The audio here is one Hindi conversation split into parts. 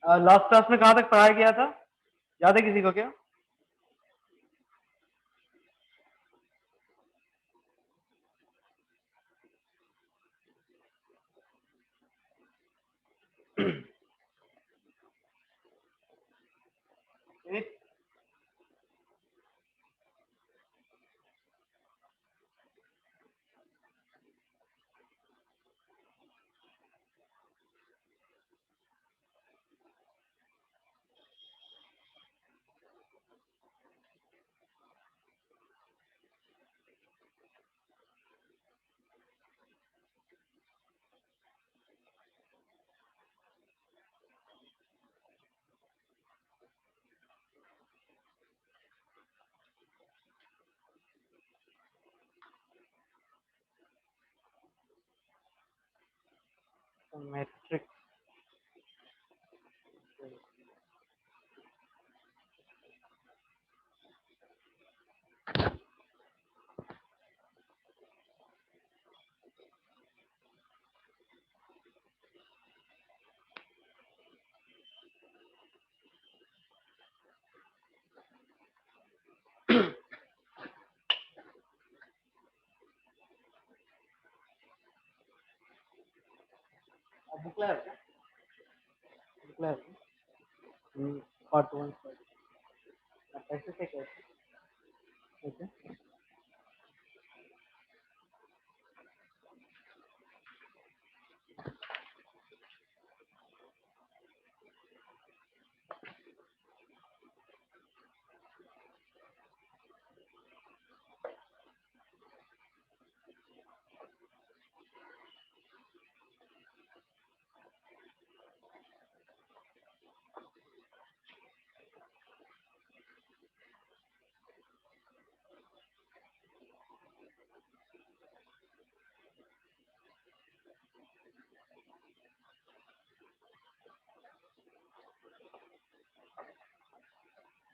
लास्ट क्लास में कहाँ तक पढ़ाया गया था, याद है किसी को क्या? मैट्रिक्स बुक है क्या? बुक है पार्ट 1 ऐसे से कैसे? ओके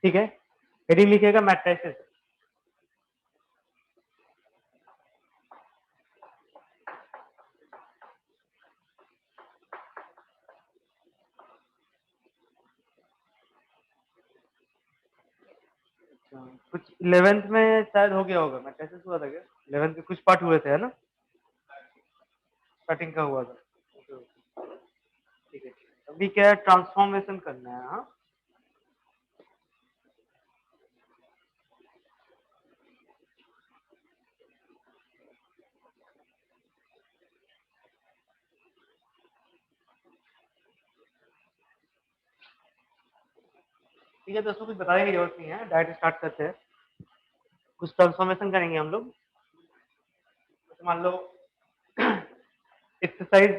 ठीक है, हेडिंग लिखिएगा मैट्रिसेस। कुछ 11th में शायद हो गया होगा, मैट्रिसेस हुआ था क्या? 11th के कुछ पार्ट हुए थे, है ना? स्टार्टिंग का हुआ था। ठीक है, अभी क्या है, ट्रांसफॉर्मेशन करना है। हाँ, ठीक है, तो उसको कुछ बताने की जरूरत नहीं है, डायरेक्ट स्टार्ट करते हैं। कुछ ट्रांसफॉर्मेशन करेंगे हम लोग। तो मान लो एक्सरसाइज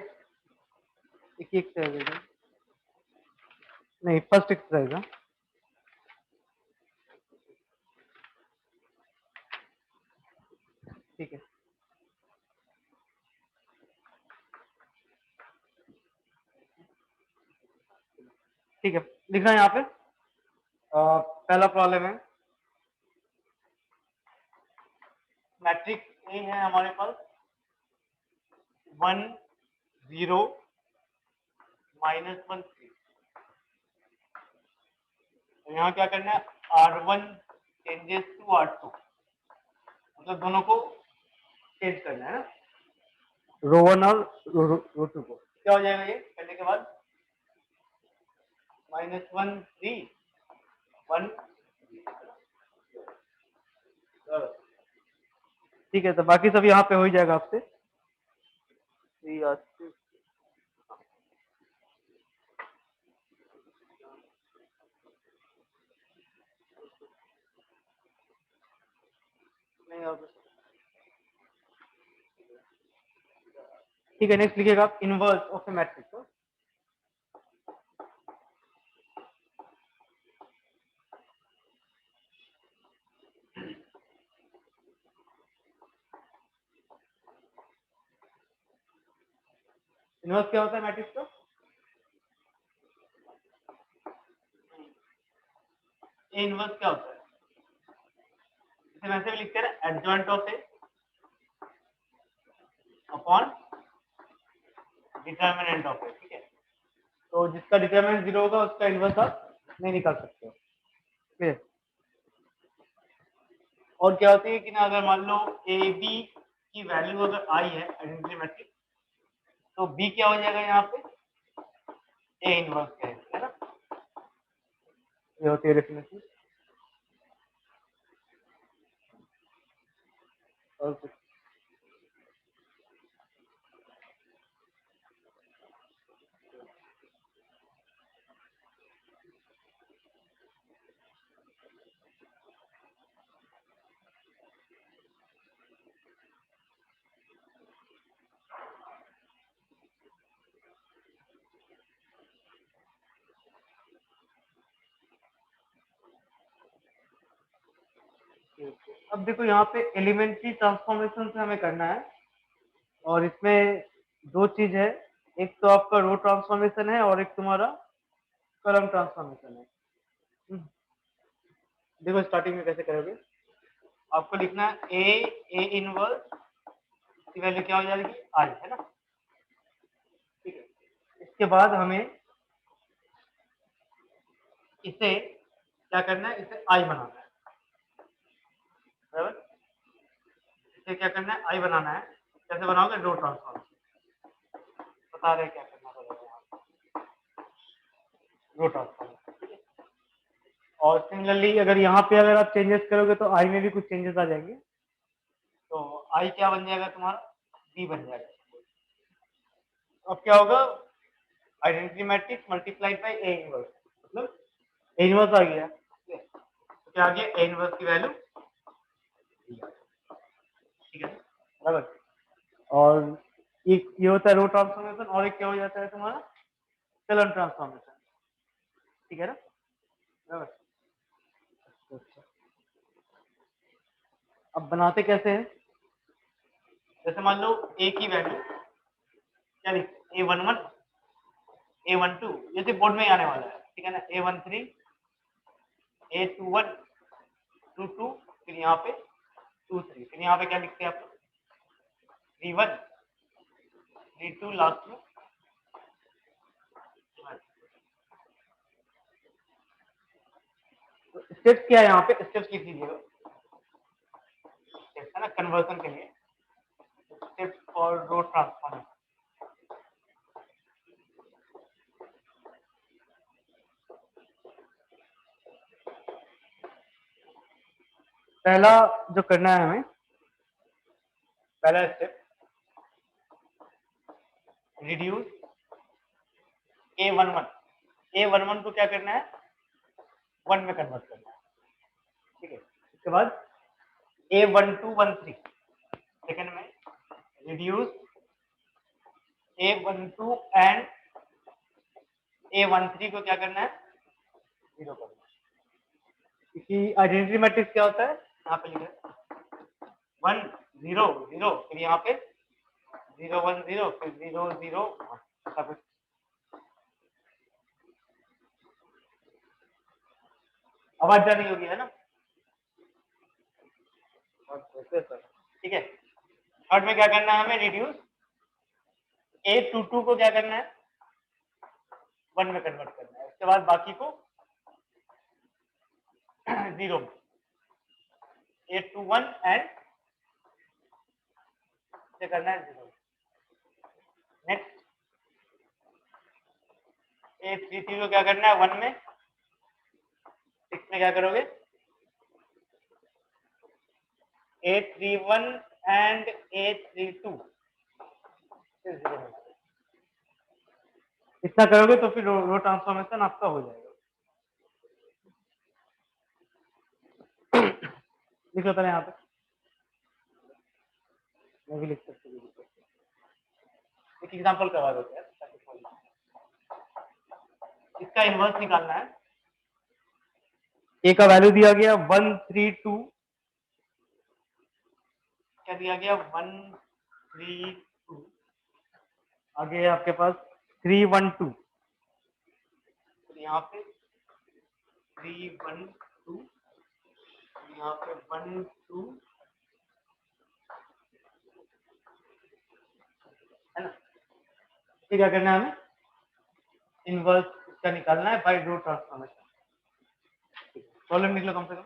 एक ही एक्सरसाइज है, नहीं फर्स्ट एक्सरसाइज है। ठीक है, ठीक है, लिखना है यहाँ पे। पहला प्रॉब्लम है, मैट्रिक्स ए है हमारे पास 1 0 -1 3। तो यहाँ क्या करना है, R1 चेंजेस टू R2, मतलब दोनों को चेंज करना है ना, रो 1 और रो 2 को। क्या हो जाएगा ये करने के बाद, -1 3 1। ठीक है, तो बाकी सब यहाँ पे हो ही जाएगा आपसे। ठीक है, नेक्स्ट लिखिएगा आप inverse of A matrix. Inverse क्या होता है मैट्रिक्स का? ए इनवर्स क्या होता है? इसे वैसे भी लिखते हैं adjoint of A upon determinant of A. ठीक है, तो तो जिसका डिटरमिनेंट 0 होगा उसका इनवर्स आप नहीं निकाल सकते हो। ठीक है। और क्या होती है कि ना, अगर मान लो ए बी की वैल्यू अगर आई है आइडेंटिटी मैट्रिक्स, तो बी क्या हो जाएगा यहाँ पे, ए इनवर्स है ना। ये होती है डेफिनेशन। और कुछ अब देखो यहाँ पे एलिमेंट्री ट्रांसफॉर्मेशन से हमें करना है, और इसमें दो चीज है, एक तो आपका रो ट्रांसफॉर्मेशन है और एक तुम्हारा कॉलम ट्रांसफॉर्मेशन है। देखो स्टार्टिंग में कैसे करोगे, आपको लिखना है ए इनवर्स की वैल्यू क्या हो जाएगी, आई, है ना। ठीक है। इसके बाद हमें इसे क्या करना है, इसे आई बनाना है, बराबर। इसे क्या करना है, आई बनाना है। कैसे बनाओगे, रो ट्रांसफॉर्मेशन बता रहे हैं क्या करना पड़ेगा यहाँ, रो ट्रांसफॉर्मेशन। ठीक है। और सिमिलरली अगर यहाँ पे अगर आप चेंजेस करोगे तो आई में भी कुछ चेंजेस आ जाएंगे, तो आई क्या बन जाएगा तुम्हारा, बी बन जाएगा। अब क्या होगा, identity matrix multiplied by A inverse, मतलब ए इनवर्स आ गया, तो क्या आ गया, ए इनवर्स की वैल्यू, ठीक है, बराबर। और एक ये होता है रो ट्रांसफॉर्मेशन, और एक क्या हो जाता है तुम्हारा, कॉलम ट्रांसफॉर्मेशन। ठीक है ना, बराबर। अच्छा, अब बनाते कैसे हैं, जैसे मान लो ए की वैल्यू क्या लिखते, A11 A12, ये तो बोर्ड में ही आने वाला है, ठीक है ना। A13 A21 22, फिर यहाँ पे 23, फिर यहाँ पे क्या लिखते हैं आप, 31 32 लास्ट में। तो स्टेप्स क्या है यहाँ पे, स्टेप्स लिख दीजिएगा, स्टेप्स है ना कन्वर्जन के लिए, स्टेप्स फॉर रो ट्रांसफॉर्मेशन। पहला जो करना है हमें, पहला स्टेप, रिड्यूस A11 को क्या करना है, 1 में कन्वर्ट करना है। ठीक है। इसके बाद A1213 सेकंड में रिड्यूस A12 एंड A13 को क्या करना है, 0 करना है। क्योंकि आइडेंटिटी मैट्रिक्स क्या होता है, यहाँ पे लिखा है 1 0 0, फिर यहाँ पे 0 1 0, फिर 0 0 1। आवाज जा रही होगी, है ना। ठीक है। थर्ड में क्या करना है हमें, रिड्यूस A22 को क्या करना है, 1 में कन्वर्ट करना है। उसके बाद बाकी को 0 में, A21 एंड से करना है 0। नेक्स्ट A33 को क्या करना है, 1 में, 6 में क्या करोगे, A31 एंड A32 से 0 में। इतना करोगे तो फिर रो ट्रांसफॉर्मेशन आपका हो जाएगा। लिख लो पहले यहाँ पे, मैं भी लिख सकती हूँ, एक एग्जांपल करवा देते हैं ताकि समझ में आए। इसका इनवर्स निकालना है। ए का वैल्यू दिया गया 132, क्या दिया गया, 132, आगे आपके पास 312, यहाँ पे 312, यहाँ पे 1 2, है ना। ये क्या करना है हमें, इनवर्स इसका निकालना है बाय रो ट्रांसफॉर्मेशन। प्रॉब्लम निकलो कम से कम।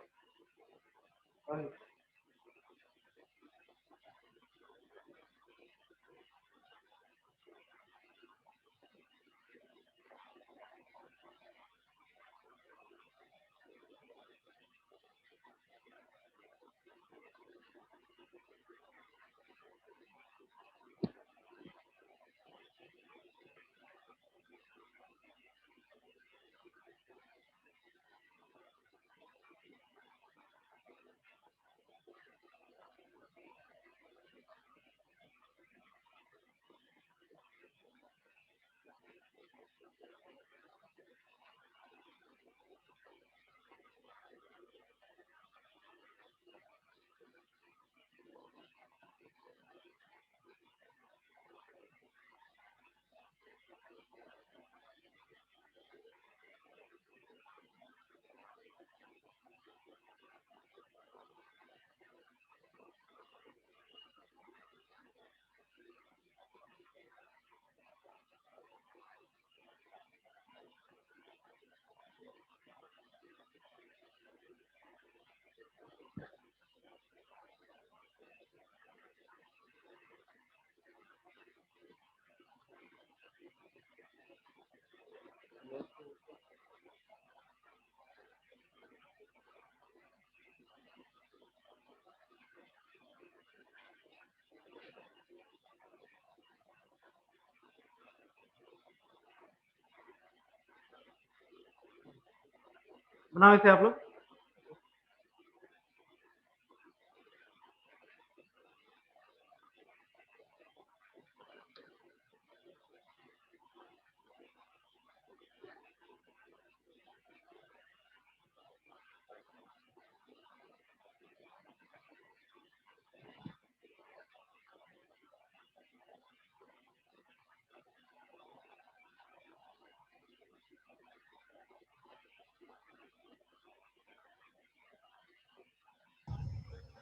बनाओ इसे आप लोग।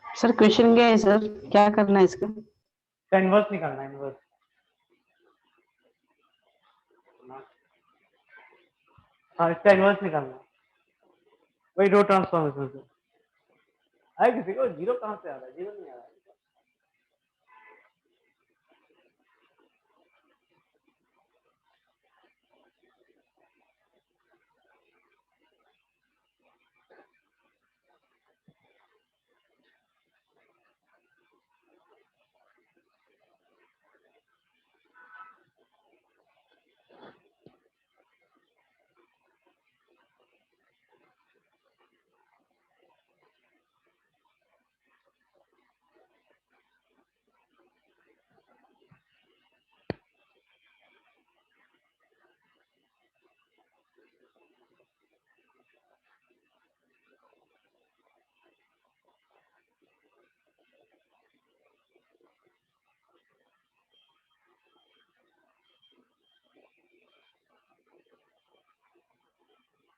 सर क्वेश्चन क्या है सर, क्या करना है इसका? इनवर्स निकालना है, इनवर्स। हाँ, इसका इनवर्स निकालना है, वही रो ट्रांसफॉर्मेशन से। आए किसी को जीरो कहाँ से आ रहा है? जीरो नहीं आ रहा है।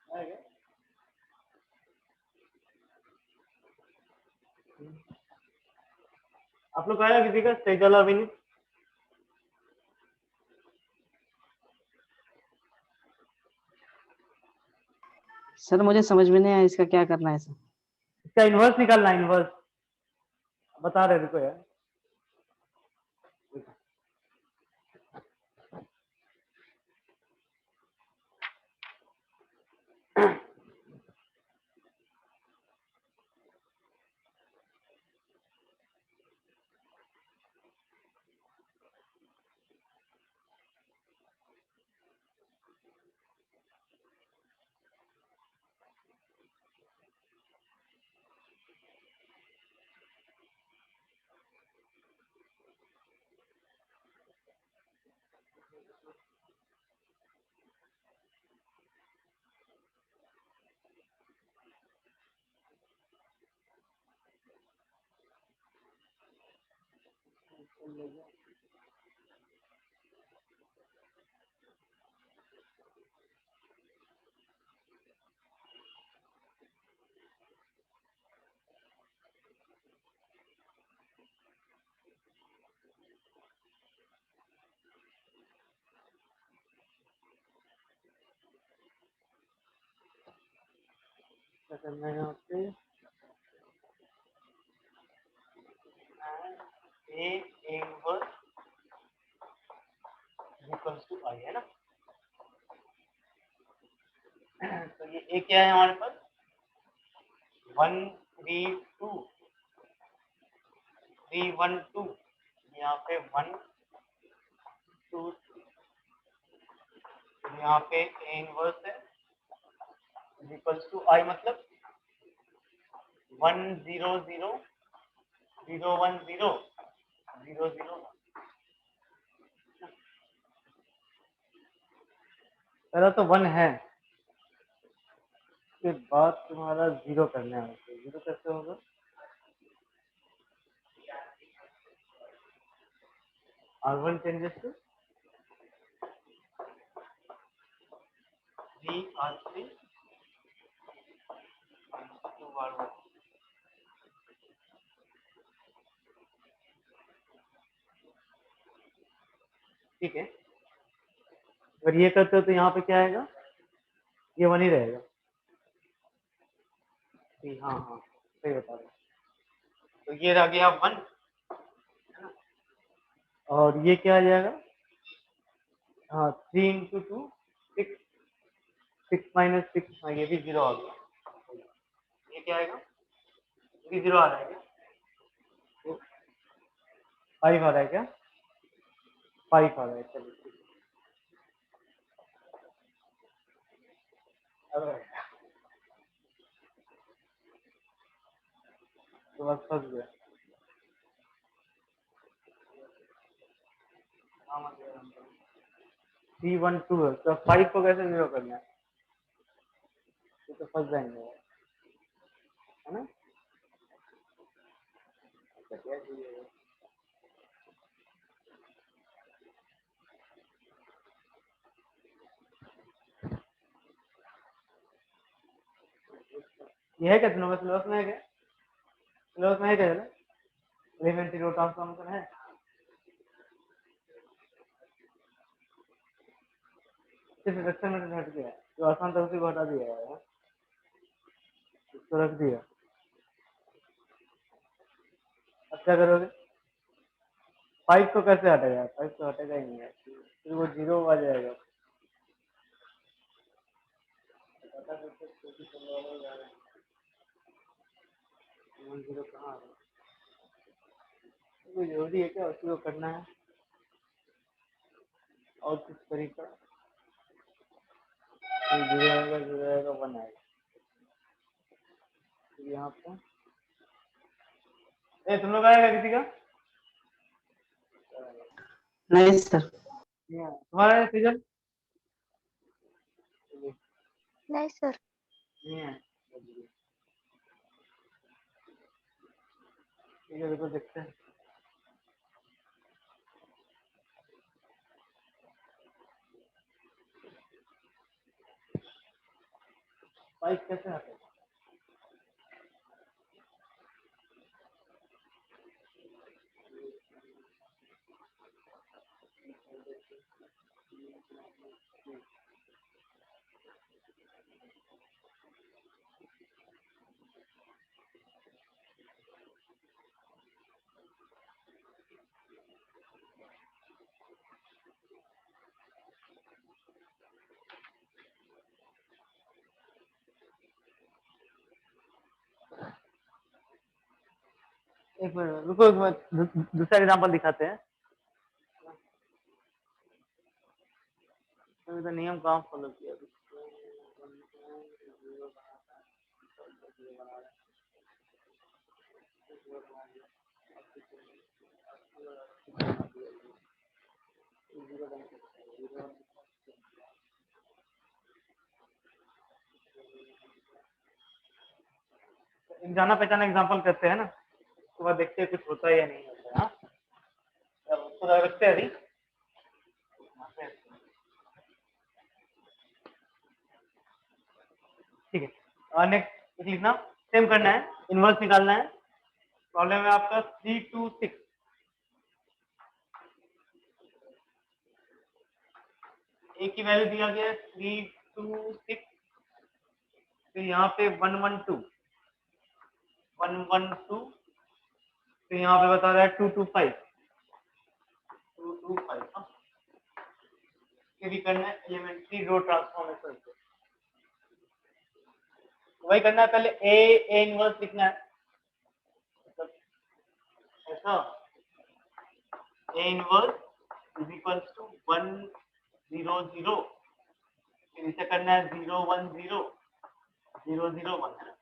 आएगा? आप लोग आया किसी का स्टेज वाला अभी नहीं? सर मुझे समझ में नहीं आया इसका क्या करना है सर। इसका इनवर्स निकालना है, इनवर्स बता रहे रुको यार। क्या करना है यहाँ पे, ए इनवर्स इक्वल्स टू आई है ना। तो ये ए क्या है हमारे पास 1 3 2 3 1 2, यहाँ पे 1 2 यहाँ पे ए इनवर्स है इक्वल्स टू आई, मतलब 1 0 0 0 1 0 0 0। पहला तो 1 है, उसके बाद तुम्हारा 0 करना है, तो 0 कैसे होगा, R1 changes to 3R3 2R1। ठीक है, अगर ये करते हो तो यहाँ पे क्या आएगा, ये 1 ही रहेगा। हाँ हाँ सही बता रहे हो। तो ये रह गया 1, और ये क्या आ जाएगा, हाँ 3 इंटू 2 6, 6 माइनस 6, हाँ ये भी 0 आ गया। ये क्या आएगा, ये भी 0 आ रहा है क्या, 5 आ रहा है क्या, 5 आ रहा है, चलिए ठीक है। तो बस फंस गया। 3 1 2 है, तो 5 को कैसे 0 करना है, ये तो फंस जाएंगे, है ना। अच्छा, क्या चाहिए? ये है क्या तुम्हारे सिलेबस में, है क्या सिलेबस में, है क्या एलिमेंट्री रो ट्रांसफॉर्मेशन है, सिर्फ रिडक्शन में हट गया, जो आसान था उसी को हटा दिया है, इसको रख दिया। अब क्या करोगे, 5 को कैसे हटेगा, 5 तो हटेगा ही नहीं है, फिर वो 0 आ जाएगा। जीरो कहाँ आ गया? कोई जरूरी है क्या उसी को करना है, और कुछ तरीका, 0 आएगा 0 आएगा 1 आएगा, तो यहाँ पे तुम लोग आएगा किसी का, नहीं सर। तुम्हारा सीजन नहीं सर। नहीं है, ठीक है देखो देखते हैं। बाइक कैसे हटेगा, एक मिनट रुको, एक मिनट दूसरा एग्जांपल दिखाते हैं। तो नियम कहाँ फॉलो किया, जाना पहचाना एग्जांपल करते हैं ना, उसके बाद देखते हैं कुछ होता है या नहीं होता है। हाँ चलो उसको रखते हैं अभी। ठीक है, और नेक्स्ट लिखना, सेम करना है, इनवर्स निकालना है। प्रॉब्लम है आपका 3 2 6, ए की वैल्यू दिया गया है 3 2 6, फिर यहाँ पे 112 112, फिर यहाँ पे बता रहा है 225 225। हाँ, ये भी करना है एलिमेंट्री रो ट्रांसफॉर्मेशन से। वही करना है, पहले ए इनवर्स लिखना है, मतलब ऐसा A inverse is equals to 1 0 0, फिर इसे करना है 0 1 0 0 0 1, है ना।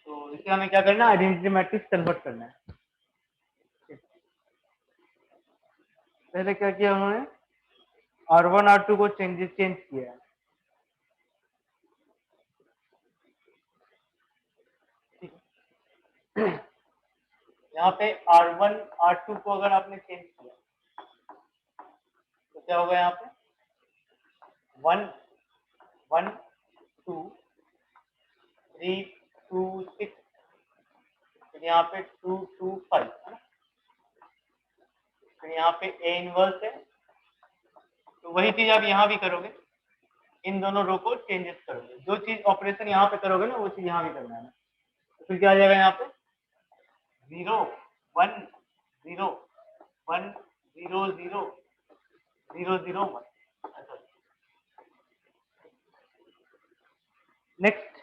तो इसे हमें क्या करना है, आइडेंटिटी मैट्रिक्स कन्वर्ट करना है। पहले क्या किया उन्होंने, R1 R2 को चेंज किया है। ठीक है, यहाँ पे R1 R2 को अगर आपने चेंज किया तो क्या होगा, यहाँ पे 1 1 2 3 2 6, फिर यहाँ पे 2 2 5, है ना। फिर यहाँ पे ए इनवर्स है, तो वही चीज आप यहाँ भी करोगे, इन दोनों रो को चेंजेस करोगे। जो चीज ऑपरेशन यहाँ पे करोगे ना, वो चीज यहाँ भी करना है ना। तो फिर क्या आ जाएगा, यहाँ पे 0 1 0 1 0 0 0 0 1। Next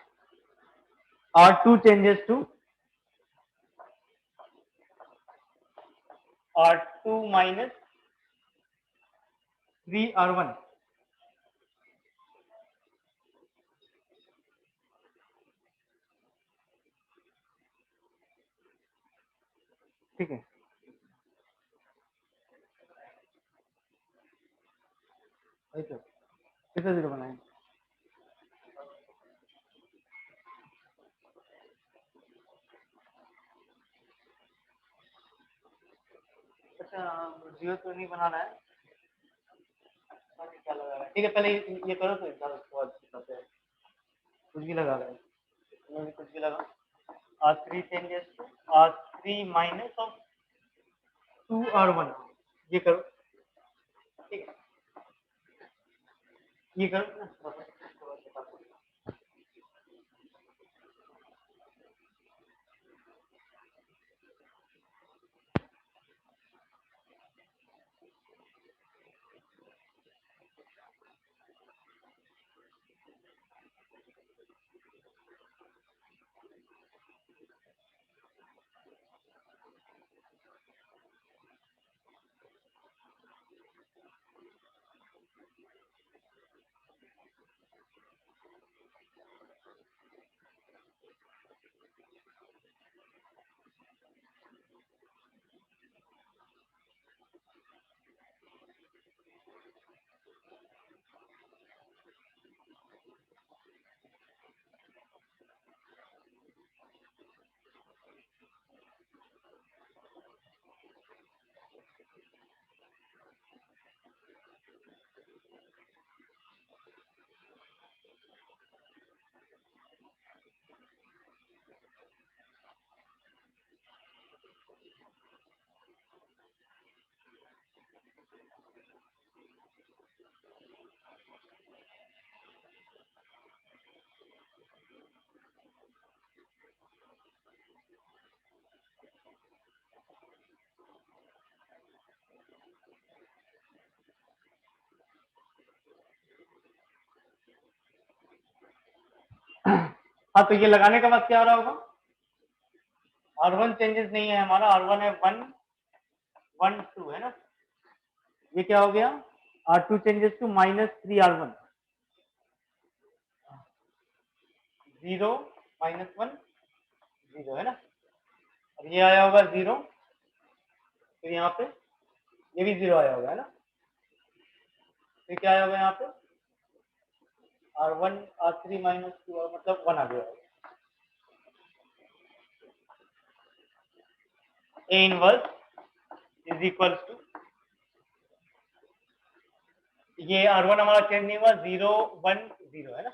R2 changes to R2 minus 3 R1। ठीक है, ऐसा कितना 0 बनाएंगे। अच्छा, 0 तो नहीं बनाना है, क्या लगा रहा है। ठीक है, पहले ये करो तो इसका बताते हैं। कुछ भी लगा रहा है, इसमें भी कुछ भी लगा। R3 changes to R3 minus of 2 R1, ये करो। ठीक है, ये करो ना। हाँ, तो ये लगाने के बाद क्या हो रहा होगा, R1 चेंजेस नहीं है हमारा, R1 है 1 1 2, है ना। ये क्या हो गया, R2 चेंजेस टू -3 R1, 0 -1 0, है ना। और ये आया होगा 0, फिर यहाँ पे ये भी 0 आया होगा, है ना। फिर क्या आया होगा यहाँ पे, R1 R3 -2, और मतलब 1 आ गया होगा। A inverse is equal to, ये R1 हमारा चेंज नहीं हुआ, 0 1 0, है ना।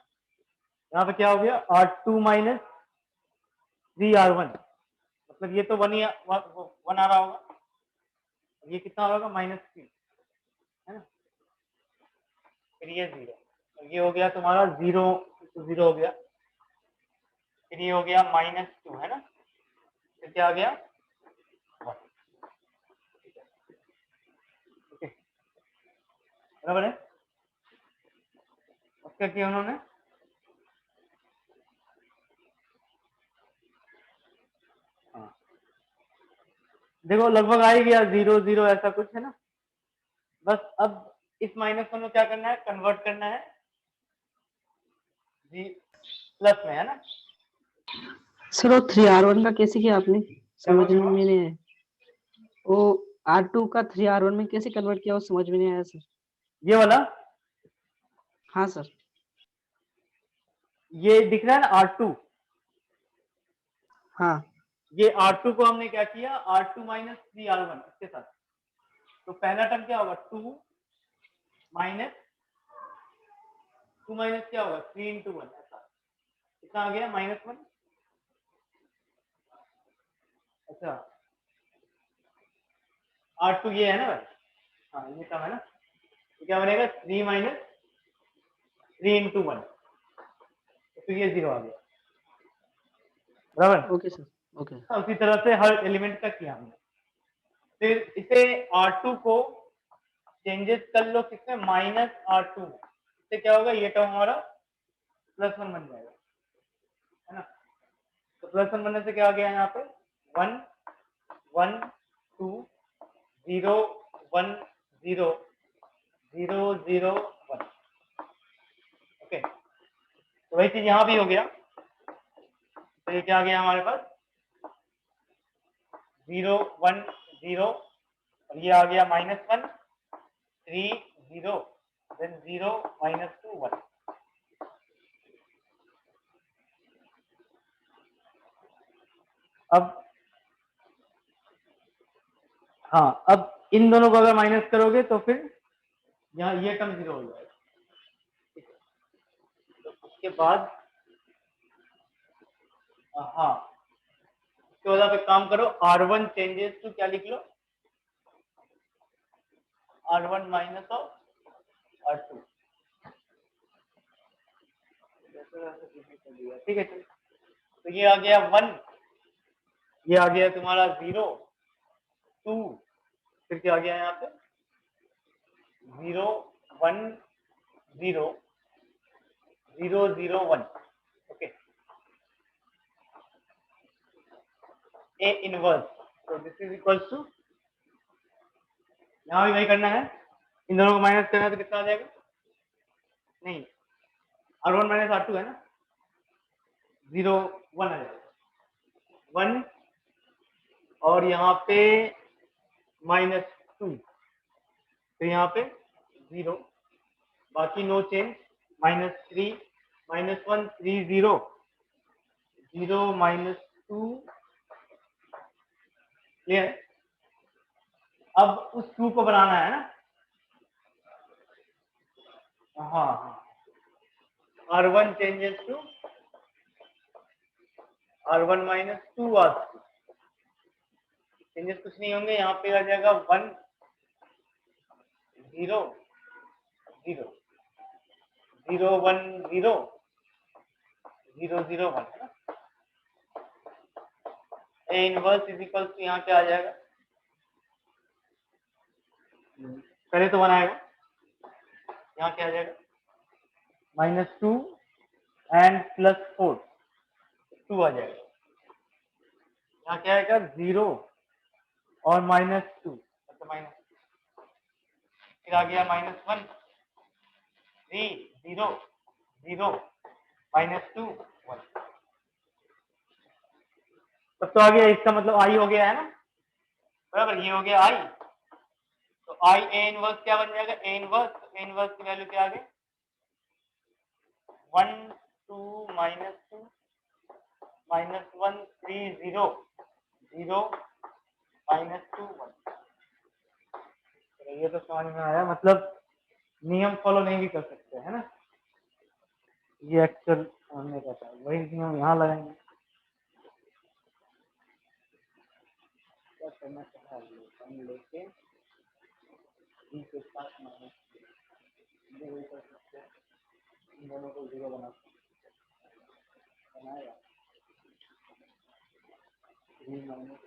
यहाँ पे क्या हो गया, R2 -3 R1, मतलब ये तो 1 ही 1 आ रहा होगा, ये कितना होगा, -3, है ना। फिर ये 0, और ये हो गया तुम्हारा 0 तो 0 हो गया, फिर ये हो गया -2 है ना, फिर क्या आ गया 1। ओके, बराबर है। अब क्या किया उन्होंने, हाँ देखो लगभग आ ही गया 0 0 ऐसा कुछ है ना। बस अब इस -1 को क्या करना है, कन्वर्ट करना है जी प्लस में, है ना। सर वो 3R1 का कैसे किया आपने, समझ क्या में नहीं आया। वो R2 का 3R1 में कैसे कन्वर्ट किया वो समझ में नहीं आया सर। ये वाला, हाँ सर। ये दिख रहा है ना R2, हाँ ये R2 को हमने क्या किया, R2 माइनस 3R1 इसके साथ। तो पहला टर्म क्या होगा, 2 माइनस क्या होगा 3 into 1, ऐसा कितना आ गया -1। अच्छा R2 ये है ना भाई, हाँ ये टर्म है ना, तो क्या बनेगा 3 माइनस 3 into 1, तो ये 0 आ गया, बराबर। Okay sir okay. उसी तरह से हर एलिमेंट का किया हमने। फिर इसे R2 को चेंजेस कर लो किसमें, -R2 में, इससे क्या होगा, ये टर्म हमारा +1 बन जाएगा, है ना। तो +1 बनने से क्या आ गया यहाँ पे 1 1 2 0 1 0 0 0 1। ओके, तो वही चीज यहाँ भी हो गया। तो ये क्या आ गया हमारे पास 0 1 0, और ये आ गया -1 3 0 देन 0 -2 1। अब हाँ, अब इन दोनों को अगर माइनस करोगे तो फिर यहाँ ये टर्म 0 हो जाएगा। तो उसके बाद हाँ, उसके बाद आप एक काम करो, R1 चेंजेस टू क्या लिख लो, R1 माइनस ऑफ R2। ठीक है, तो ये आ गया 1, ये आ गया तुम्हारा 0 2, फिर क्या आ गया यहाँ पे 0 1 0 0 0 1। ओके, A इनवर्स, तो दिस इज इक्वल टू, यहाँ भी वही करना है, इन दोनों को माइनस करना है तो कितना आ जाएगा, नहीं R1 माइनस R2 है ना, 0 1 आ जाएगा 1, और यहाँ पे -2, तो यहाँ पे 0, बाकी नो चेंज, -3 -1 3 0 0 -2, क्लियर। अब उस 2 को बनाना है ना, हाँ हाँ, R1 changes to R1 minus 2 R2, changes कुछ नहीं होंगे, यहाँ पे आ जाएगा 1 0 0 0 1 0 0 0 1, है ना। A inverse is equal to यहाँ क्या आ जाएगा, पहले तो बनाएगा, यहाँ क्या आ जाएगा -2 एंड +4 2 आ जाएगा, यहाँ क्या आएगा 0 और -2, अच्छा माइनस, फिर आ गया -1 3 0 0 -2 1। तब तो आ गया, इसका मतलब आई हो गया है ना, बराबर, ये हो गया आई। तो आई ए इनवर्स क्या बन जाएगा, ए इनवर्स, ए इनवर्स की वैल्यू क्या आ गई 1 2 -2 -1 3 0 0 -2 1। ये तो समझ में आया, मतलब नियम फॉलो नहीं भी कर सकते है ना, ये एक्चुअल हमने कहता है, वही नियम यहाँ लगाएंगे। क्या करना चाह रहा है, हम लेके बी के साथ माइनस कर सकते हैं, इन दोनों को 0 बना सकते हैं। बनाएगा 3 माइनस,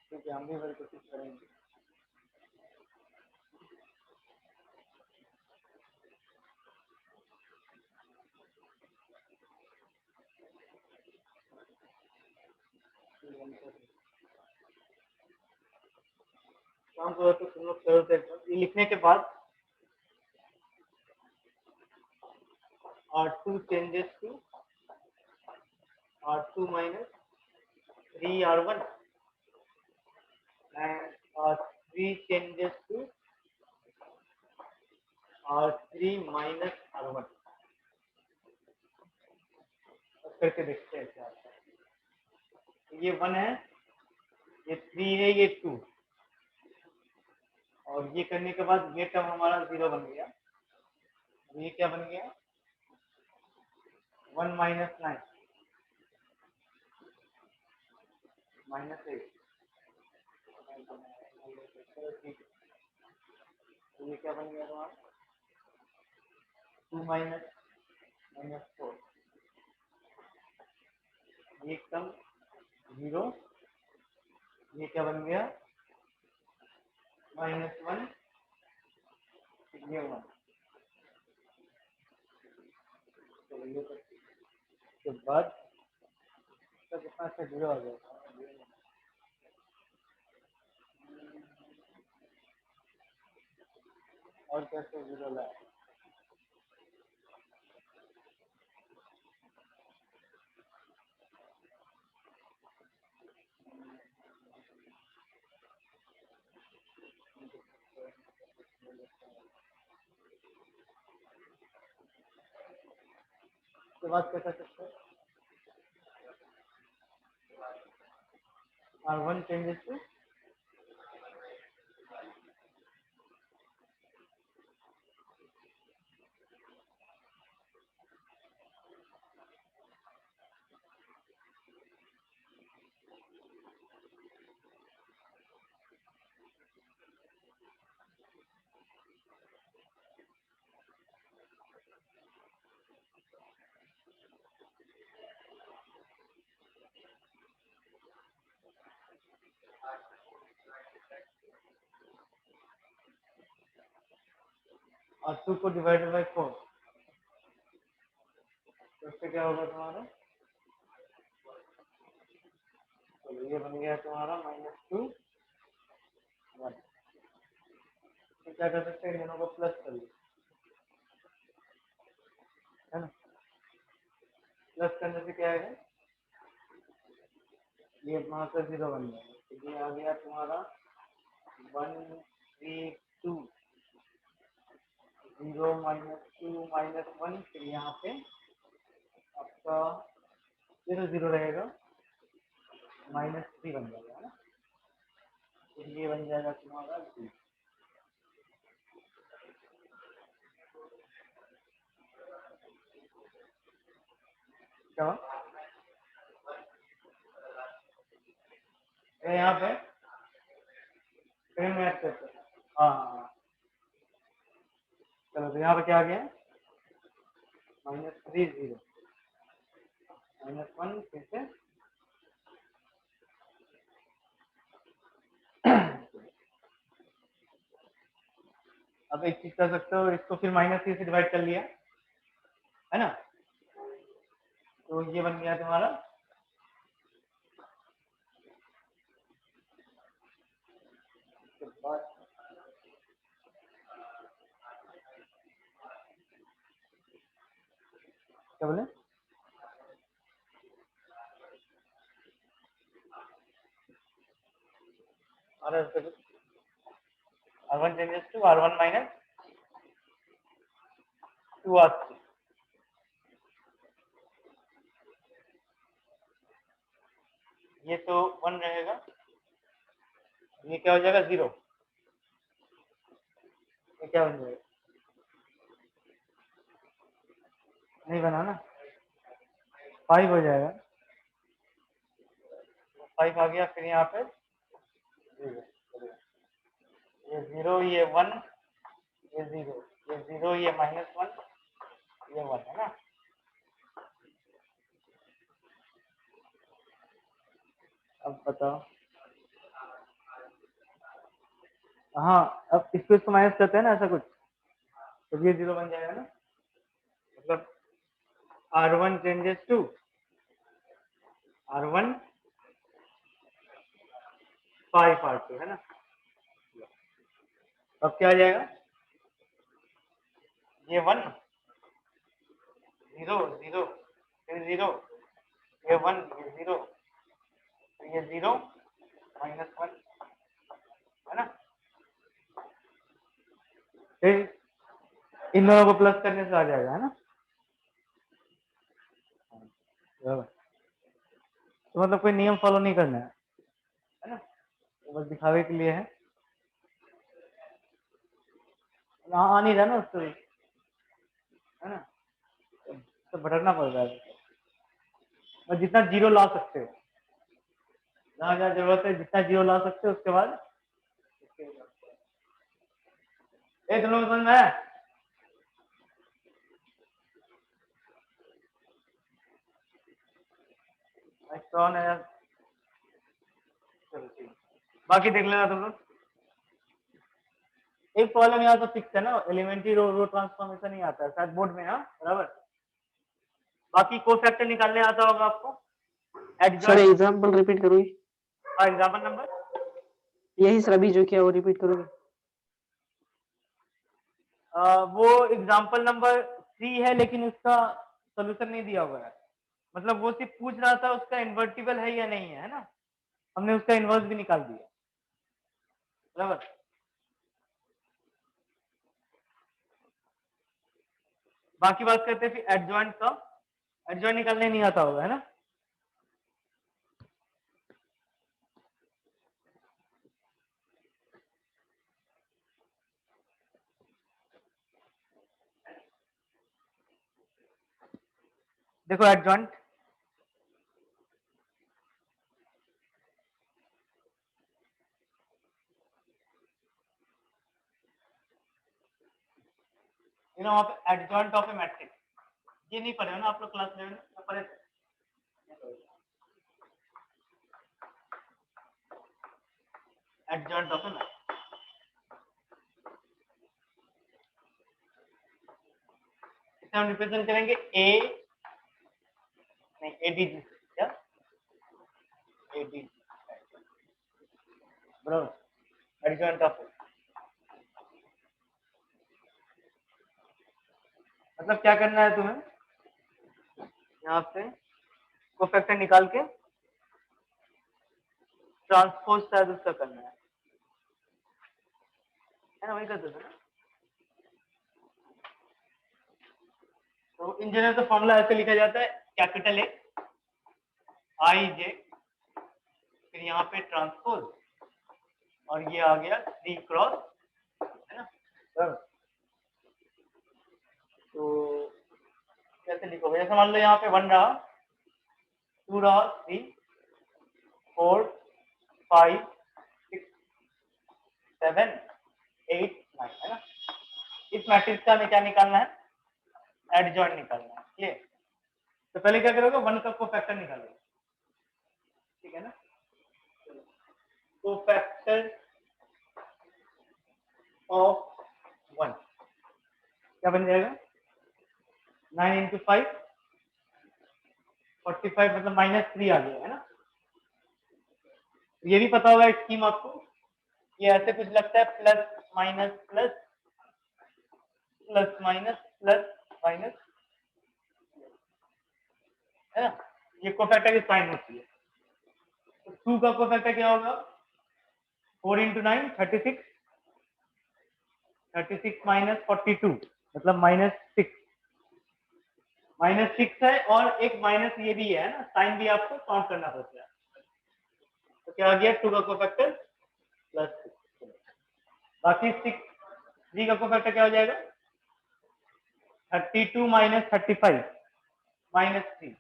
ठीक है, हम भी फिर कोशिश करेंगे। काम करो तो तुम लोग करो, ये लिखने के बाद R2 changes to R2 minus 3R1 and R3 changes to R3 minus R1। करके देखते हैं क्या आता है। ये 1 है, ये 3 है, ये 2, और ये करने के बाद ये टर्म हमारा 0 बन गया। ये क्या बन गया 1 माइनस 9 माइनस 8। ये क्या बन गया तुम्हारा 2 माइनस माइनस 4, ये टर्म 0, ये क्या बन गया -1, ये 1। तो ये के बाद इसका कितना से 0 आ गया, और कैसे 0 लाए, उसके बाद क्या कर सकते हैं R1 changes to R2 को डिवाइडेड बाय 4, तो इससे क्या होगा तुम्हारा, तो ये बन गया तुम्हारा -2 1। तो क्या कर सकते हैं, दोनों को प्लस कर लो, है ना। प्लस करने से क्या आएगा, ये वहां से 0 बन जाएगा, तो ये आ गया तुम्हारा 1 3 2 0 -2 -1, फिर यहाँ पे आपका 0 0 रहेगा, -3 बन जाएगा, है ना। तो ये बन जाएगा तुम्हारा 2। क्या यहाँ पे फ्रेम में ऐड करते हैं, हाँ चलो, तो यहाँ पे क्या आ गया -3 0 -1, फिर से अब एक चीज कर सकते हो, इसको फिर -3 से डिवाइड कर लिया, है ना, तो ये बन गया तुम्हारा क्या बोले, R1 changes to R1 minus 2 R3, ये तो 1 रहेगा, ये क्या हो जाएगा 0, ये क्या बन जाएगा, नहीं बना ना, 5 हो जाएगा, 5 आ गया, फिर यहाँ पे 0, ये 0 ये 1 ये 0 ये 0 ये -1 ये 1, है ना। अब बताओ। हाँ, अब इसको माइनस करते हैं ना ऐसा कुछ, तो ये 0 बन जाएगा ना, मतलब R1 changes to R1 5 R2 है ना। अब क्या आ जाएगा, ये 1 0 0 फिर 0, ये 1 ये 0, फिर ये 0 -1 है ना। फिर इन दोनों को प्लस करने से आ जाएगा, है ना। बराबर। तो मतलब कोई नियम फॉलो नहीं करना है ना, तो बस दिखावे के लिए है। आ नहीं रहा ना उसको, है ना, तो भटकना पड़ रहा है। और जितना जीरो ला सकते हो, जहाँ जहाँ जरूरत है जितना जीरो ला सकते हो, उसके बाद एक लोग समझ में आया। कौन है यार, चलो ठीक, बाकी देख लेना तुम लोग। एक प्रॉब्लम यहाँ तो फिक्स है ना, एलिमेंट्री रो रो ट्रांसफॉर्मेशन नहीं आता है शायद बोर्ड में, हाँ बराबर। बाकी कोफैक्टर निकालने आता होगा आपको, सर एडजॉइंट। एग्जांपल रिपीट करोगे? एग्जाम्पल नंबर, यही सर अभी जो किया वो रिपीट करोगे? वो एग्जाम्पल नंबर 3 है, लेकिन उसका सोल्यूशन नहीं दिया हुआ है। मतलब वो सिर्फ पूछ रहा था उसका इन्वर्टिबल है या नहीं है ना, हमने उसका इन्वर्स भी निकाल दिया, बराबर। बाकी बात करते हैं फिर एडजॉइंट का। एडजॉइंट निकालने नहीं आता होगा, है ना। देखो एडजॉइंट, वहां पे एडजॉइंट ऑफ ए मैट्रिक्स, ये नहीं पढ़े हो ना आप लोग क्लास 11 में, पढ़े थे। एडजॉइंट ऑफ ए मैट्रिक्स, इसे हम रिप्रेजेंट करेंगे ए, नहीं एडीजी, क्या एडीजी, बराबर। एडजॉइंट ऑफ, मतलब क्या करना है तुम्हें, यहाँ पे कोफैक्टर निकाल के ट्रांसपोज शायद उसका करना है ना, वही करते थे ना। तो इन जनरल का फॉर्मूला ऐसे लिखा जाता है, कैपिटल ए आई जे, फिर यहाँ पे ट्रांसपोज, और ये आ गया 3 क्रॉस, है ना, बराबर। तो कैसे लिखोगे, जैसे मान लो यहाँ पे 1 रहा, 2 रहा, 3 4 5 6 7 8 9, है ना। इस मैट्रिक्स का हमें क्या निकालना है, एडजॉइंट निकालना है, क्लियर। तो पहले क्या करोगे, 1 का कोफैक्टर निकालोगे, ठीक है ना। कोफैक्टर ऑफ 1 क्या बन जाएगा, 9 इंटू 5 45, मतलब -3 आ गया, है ना। ये भी पता होगा स्कीम आपको, ये ऐसे कुछ लगता है, plus minus plus plus minus plus minus, है ना। ये कोफैक्टर की साइन होती है। तो 2 का कोफैक्टर क्या होगा, 4 इंटू 9 36, 36 माइनस 42 मतलब -6, -6 है, और एक माइनस ये भी है ना, साइन भी आपको काउंट करना पड़ता है। तो क्या आ गया, 2 का कोफैक्टर +6, बाकी 6, 3 का कोफैक्टर क्या हो जाएगा, 32 माइनस 35 -3,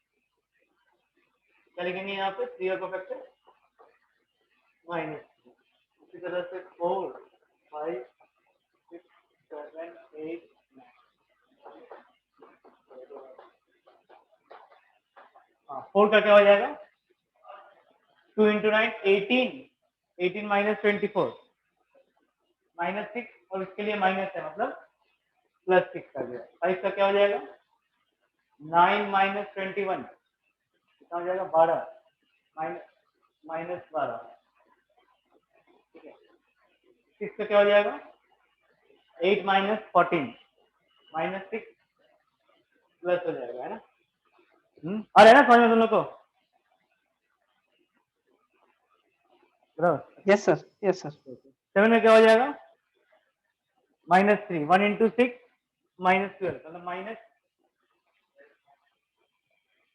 क्या लिखेंगे यहाँ पे, 3 का कोफैक्टर -3। इसी तरह से 4 5 6 7 8 हाँ, 4 का क्या हो जाएगा, 2 into 9 18, 18 minus 24 -6, और इसके लिए माइनस है मतलब +6 कर दिया। 5 का क्या हो जाएगा 9 minus 21 कितना हो जाएगा 12 -12, ठीक है। 6 का क्या हो जाएगा 8 minus 14 -6 प्लस हो जाएगा, है ना। आ रहा है ना समझ में तुम लोग को? Yes sir, yes sir. 7 में क्या हो जाएगा -3, 1 into 6 -12 मतलब माइनस,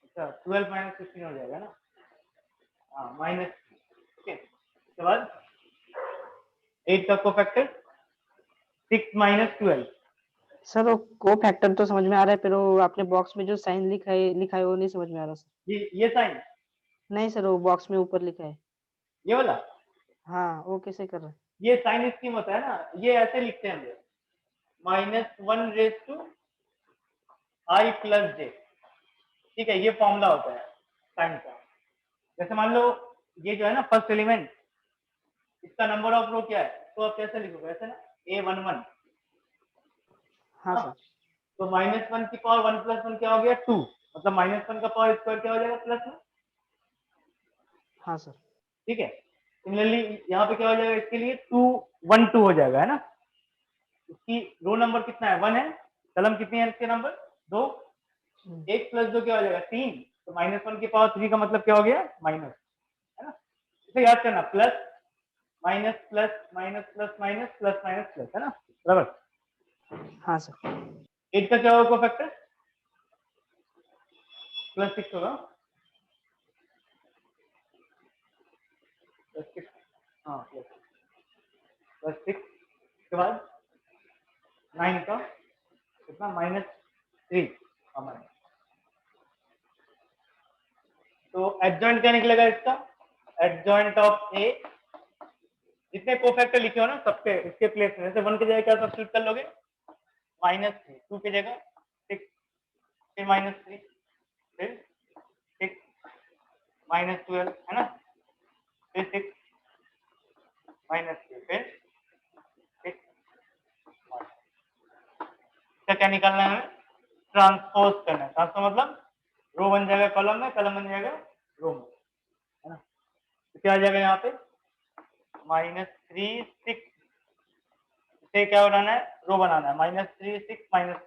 अच्छा 12 minus 16 हो जाएगा ना, हाँ -3, ठीक है। उसके बाद 8 का कोफैक्टर 6 minus 12, सर वो को फैक्टर तो समझ में आ रहा है, पर वो आपने बॉक्स में जो साइन लिखा है वो नहीं समझ में आ रहा सर। ये साइन, नहीं सर, वो बॉक्स में ऊपर लिखा है। ये वाला, हाँ, वो कैसे कर रहे हैं? ये साइन स्कीम होता है ना, ये ऐसे लिखते हैं हम लोग -1 raised to I plus j, ठीक है। ये फॉर्मूला होता है साइन का। जैसे मान लो ये जो है ना फर्स्ट एलिमेंट, इसका नंबर ऑफ रो क्या है, तो आप कैसे लिखोगे ऐसे ना A11, हाँ हाँ, सर। तो -1 की पावर 1 + 1 क्या हो गया 2, मतलब -1 का पावर स्क्वायर क्या हो जाएगा +1, हाँ सर। ठीक है। सिमिलरली यहाँ पे क्या हो जाएगा इसके लिए 2 1 2 हो जाएगा, है ना। इसकी रो नंबर कितना है 1 है, कलम कितनी है इसके नंबर 2, 1 + 2 क्या हो जाएगा 3, तो -1 की पावर 3 का मतलब क्या हो गया माइनस, है ना। इसे याद करना plus minus plus minus plus minus plus minus plus, है ना, बराबर। हाँ सर। 8 का क्या होगा फैक्टर +6 होगा, +6, हाँ +6, उसके बाद 9 का कितना -3 हमारा, तो एडजॉइंट क्या निकलेगा इसका, एडजॉइंट ऑफ ए, जितने कोफैक्टर लिखे हो ना सबके इसके प्लेस में, जैसे 1 की जगह क्या सब्स्टिट्यूट कर लोगे -3, 2 की जगह 6, फिर -3, फिर 6 -12, है ना, फिर 6 -3, फिर 6, इसका क्या निकालना है, ट्रांसपोज करना है। ट्रांसपोज मतलब रो बन जाएगा कॉलम में, कॉलम बन जाएगा रो में, है ना। तो क्या आ जाएगा यहाँ पे -3 6, इसे क्या बनाना है रो बनाना है, -3 6 -3,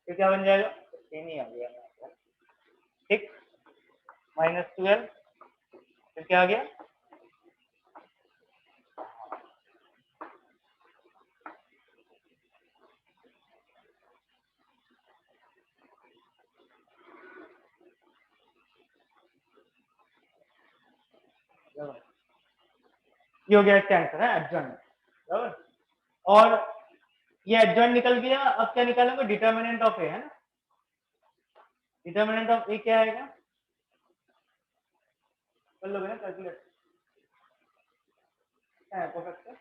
तो क्या बन जाएगा ये नहीं आ गया 6 -12, फिर क्या आ गया ये हो गया इसका आंसर है एडजॉइंट, बराबर। और ये एडजॉइंट निकल गया, अब क्या निकालेंगे डिटर्मिनेंट ऑफ ए, है ना। डिटर्मिनेंट ऑफ ए क्या आएगा, कर लोगे ना कैलकुलेट, क्या है परफेक्ट है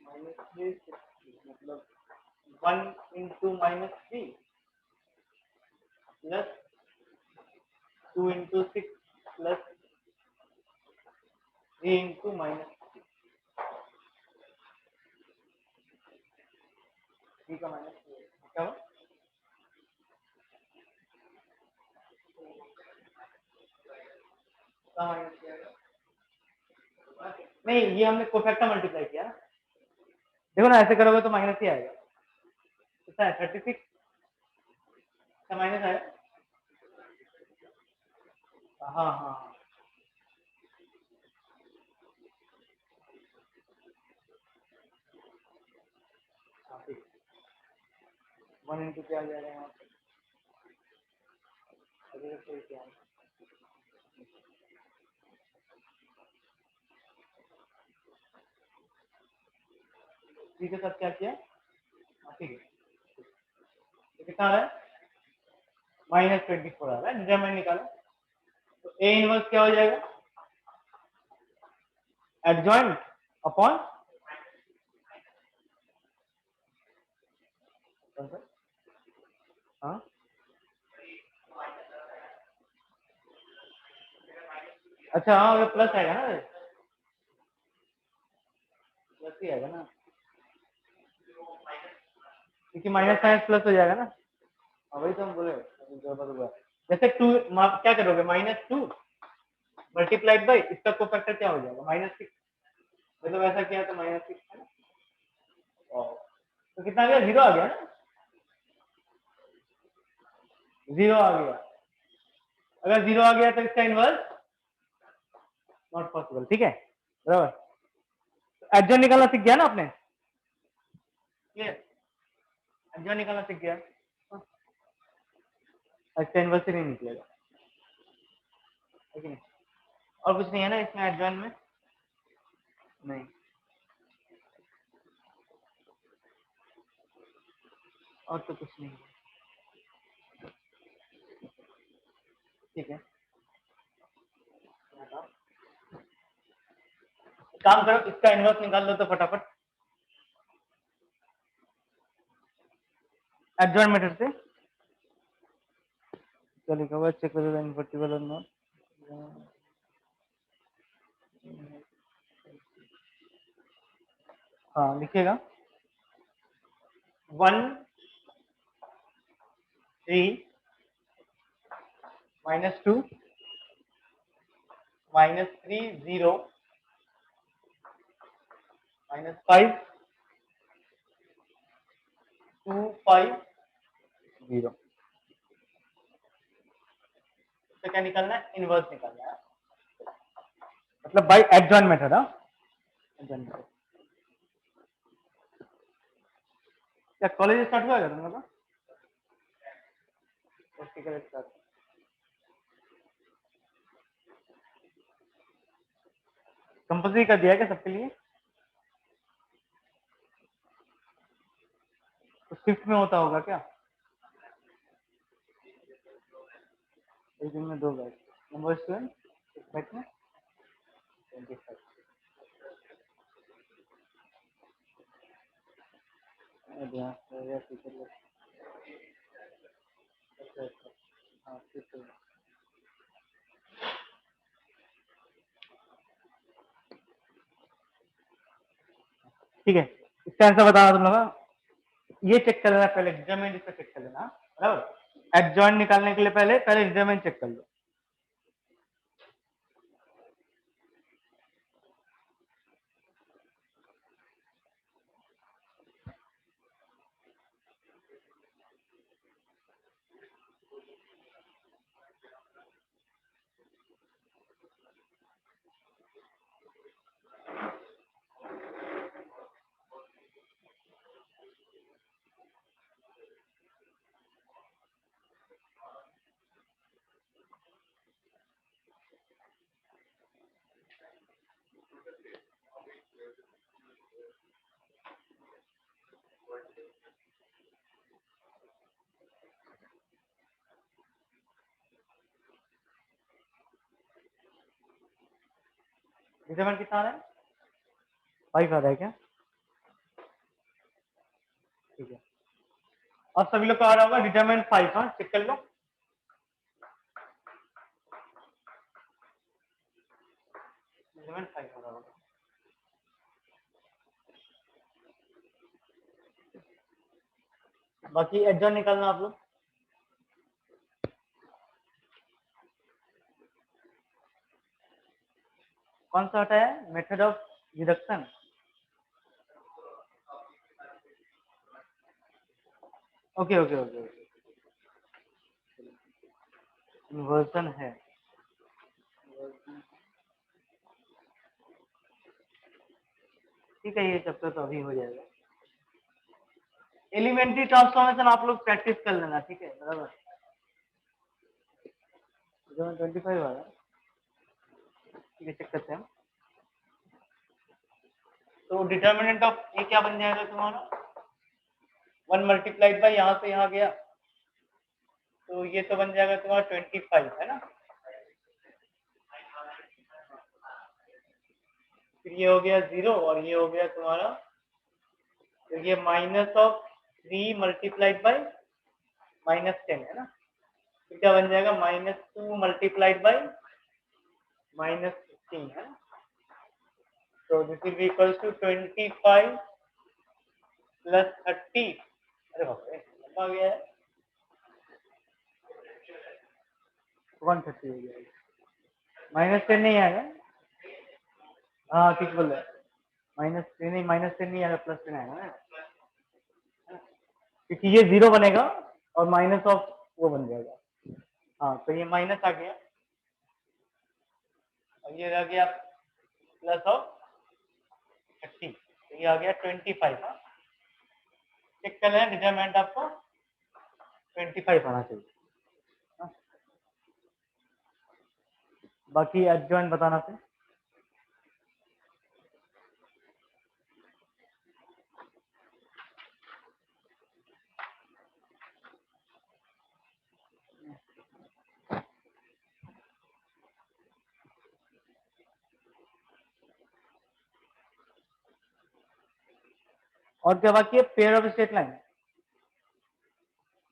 -3 मतलब 1 into -3 plus 2 into 6 plus 3 into -3, ठीक है क्या हुआ माइनस किया, नहीं ये हमने कोफैक्टर मल्टीप्लाई किया ना, देखो ना ऐसे करोगे तो माइनस ही आएगा, कितना है 36 का माइनस आएगा, हाँ हाँ हाँ, ठीक 1 into क्या आ जाएगा यहाँ पे, अभी तो क्या है ठीक है, सब क्या किया, ठीक है, तो कितना आ रहा है -24 आ रहा है, डिटरमिनेंट निकाला, तो ए इनवर्स क्या हो जाएगा एडजॉइंट अपॉन हाँ अच्छा हाँ ये प्लस आएगा ना, प्लस ही आएगा ना, क्योंकि माइनस माइनस प्लस हो जाएगा ना। हाँ वही तो हम बोले बराबर। जैसे टू क्या करोगे, -2 मल्टीप्लाइड बाई इसका कोफैक्टर क्या हो जाएगा -6, मतलब ऐसा किया तो -6 है ना। तो कितना आ गया, 0 आ गया ना, 0 आ गया। अगर 0 आ गया तो इसका इनवर्स नॉट पॉसिबल, ठीक है बराबर। एडजॉइन निकालना सीख गया ना आपने, क्लियर, एडजॉइन निकालना सीख गया, इसका इनवर्स ही नहीं निकलेगा, है कि नहीं। और कुछ नहीं है ना इसमें एडजॉइन में, नहीं और तो कुछ नहीं है, ठीक है। काम करो, इसका इनवर्स निकाल लो तो फटाफट एडजॉइन मेथड से। क्या लिखा हुआ है, चेक करो इनवर्टिबल और नॉट। हाँ लिखिएगा 1 3 -2 -3 0 -5 2 5 0। तो क्या निकालना है, इनवर्स निकालना है, मतलब बाय एडजॉइन मेथड। हाँ एडजॉइन मेथड। क्या कॉलेज स्टार्ट हुआ है तुम लोग का, प्रैक्टिकल स्टार्ट, कंपल्सरी कर दिया है क्या सबके लिए, तो शिफ्ट में होता होगा क्या, एक दिन में 2 बैच, नंबर स्टूडेंट एक बैच में 25। टीचर लोग, अच्छा हाँ ठीक है। इसका आंसर बताना तुम लोग, ये चेक कर लेना पहले, डिटरमिनेंट इसका चेक कर लेना बराबर। एडजॉइन निकालने के लिए पहले डिटरमिनेंट चेक कर लो। डिटरमिनेंट कितना आ रहा है, 5 आ रहा है क्या, ठीक है। अब सभी लोग का आ रहा होगा डिटरमिनेंट 5, हाँ चेक कर लो। डिटरमिनेंट 5 आ रहा होगा, बाकी एडजॉइन निकालना आप लोग। कौन सा हटा है, method of reduction, okay okay okay okay, inversion है, ठीक है ये चैप्टर तो अभी हो जाएगा। एलिमेंट्री ट्रांसफॉर्मेशन आप लोग प्रैक्टिस कर लेना, ठीक है बराबर। 25 आ रहा है, ठीक है चेक करते हैं। तो डिटर्मिनेंट ऑफ ए क्या बन जाएगा तुम्हारा, 1 मल्टीप्लाइड बाई यहाँ से यहाँ गया, तो ये तो बन जाएगा तुम्हारा 25 है ना, फिर ये हो गया 0 और ये हो गया तुम्हारा, तो ये -3 मल्टीप्लाइड बाई -10 है ना, तो क्या बन जाएगा -2 मल्टीप्लाइड बाई -15 है ना, तो this will be equals to 25 plus 30। अरे बाप रे, लंबा हो गया है। 130 हो गया, -10 नहीं आएगा। हाँ ठीक बोल रहे, -10 नहीं, -10 नहीं आएगा, +10 आएगा ना, क्योंकि ये 0 बनेगा और माइनस ऑफ वो बन जाएगा। हाँ तो ये माइनस आ गया और ये रह गया प्लस ऑफ 30, तो ये आ गया 25। हाँ चेक कर लें, रिजल्ट आपको 25 आना चाहिए। हाँ? बाकी एडजॉइंट बताना फिर। और क्या बाकी है, pair of straight line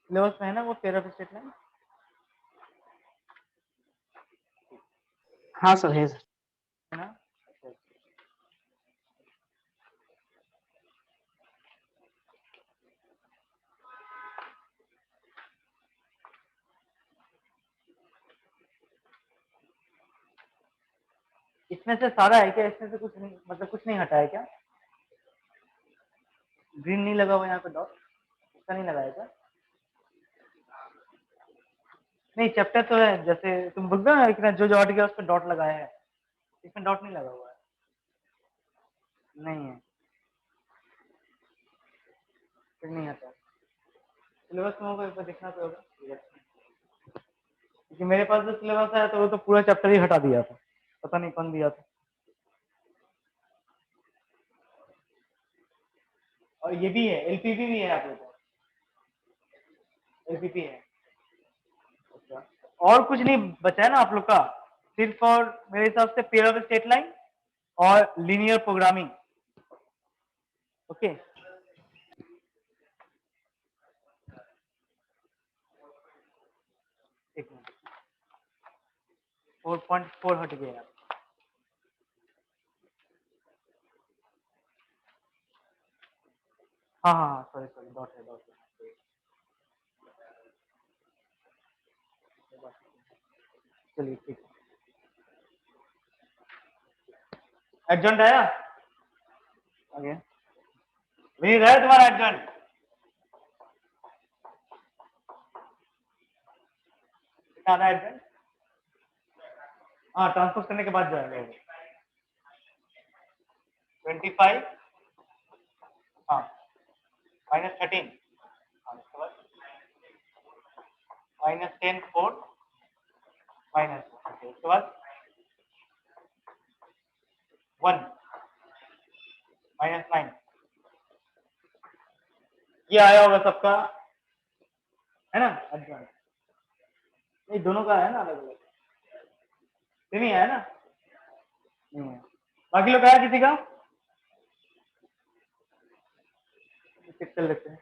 syllabus में है ना, वो पेयर ऑफ स्ट्रेट लाइन हाँ सर है सर। है ना। इसमें से सारा है क्या, इसमें से कुछ नहीं, मतलब कुछ नहीं हटा है क्या? ग्रीन नहीं लगा हुआ यहाँ पे डॉट, इसका नहीं लगाया क्या? नहीं चैप्टर तो है, जैसे तुम बोल दो ना, लेकिन जो जो हट गया उस पर डॉट लगाया है, इसमें डॉट नहीं लगा हुआ है। नहीं है, फिर नहीं हटा। सिलेबस में होगा, एक बार देखना तो होगा, क्योंकि मेरे पास जो सिलेबस है तो वो तो पूरा चैप्टर ही हटा दिया था, पता नहीं कौन दिया था। और ये भी है, एलपीपी भी है आप लोगों को, एलपीपी है। अच्छा, और कुछ नहीं बचा है ना आप लोग का, सिर्फ और मेरे हिसाब से पेयर ऑफ स्ट्रेट लाइन और लीनियर प्रोग्रामिंग। ओके, एक मिनट, 4.4 हट गया। हाँ हाँ हाँ, सॉरी सॉरी, डॉट है, डॉट है। चलिए ठीक है, एडजॉइंट आया, आ गया, वही रहा तुम्हारा एडजॉइंट, कितना आना एडजॉइंट? हाँ ट्रांसपोज करने के बाद जाएगा 25, हाँ -13, हाँ उसके बाद -10 4 माइनस, उसके बाद 1 -9, ये आया होगा सबका, है ना एडजॉइंट? नहीं दोनों का है ना, अलग अलग नहीं है ना, नहीं है। बाकी लोग आया किसी का, चेक कर लेते हैं।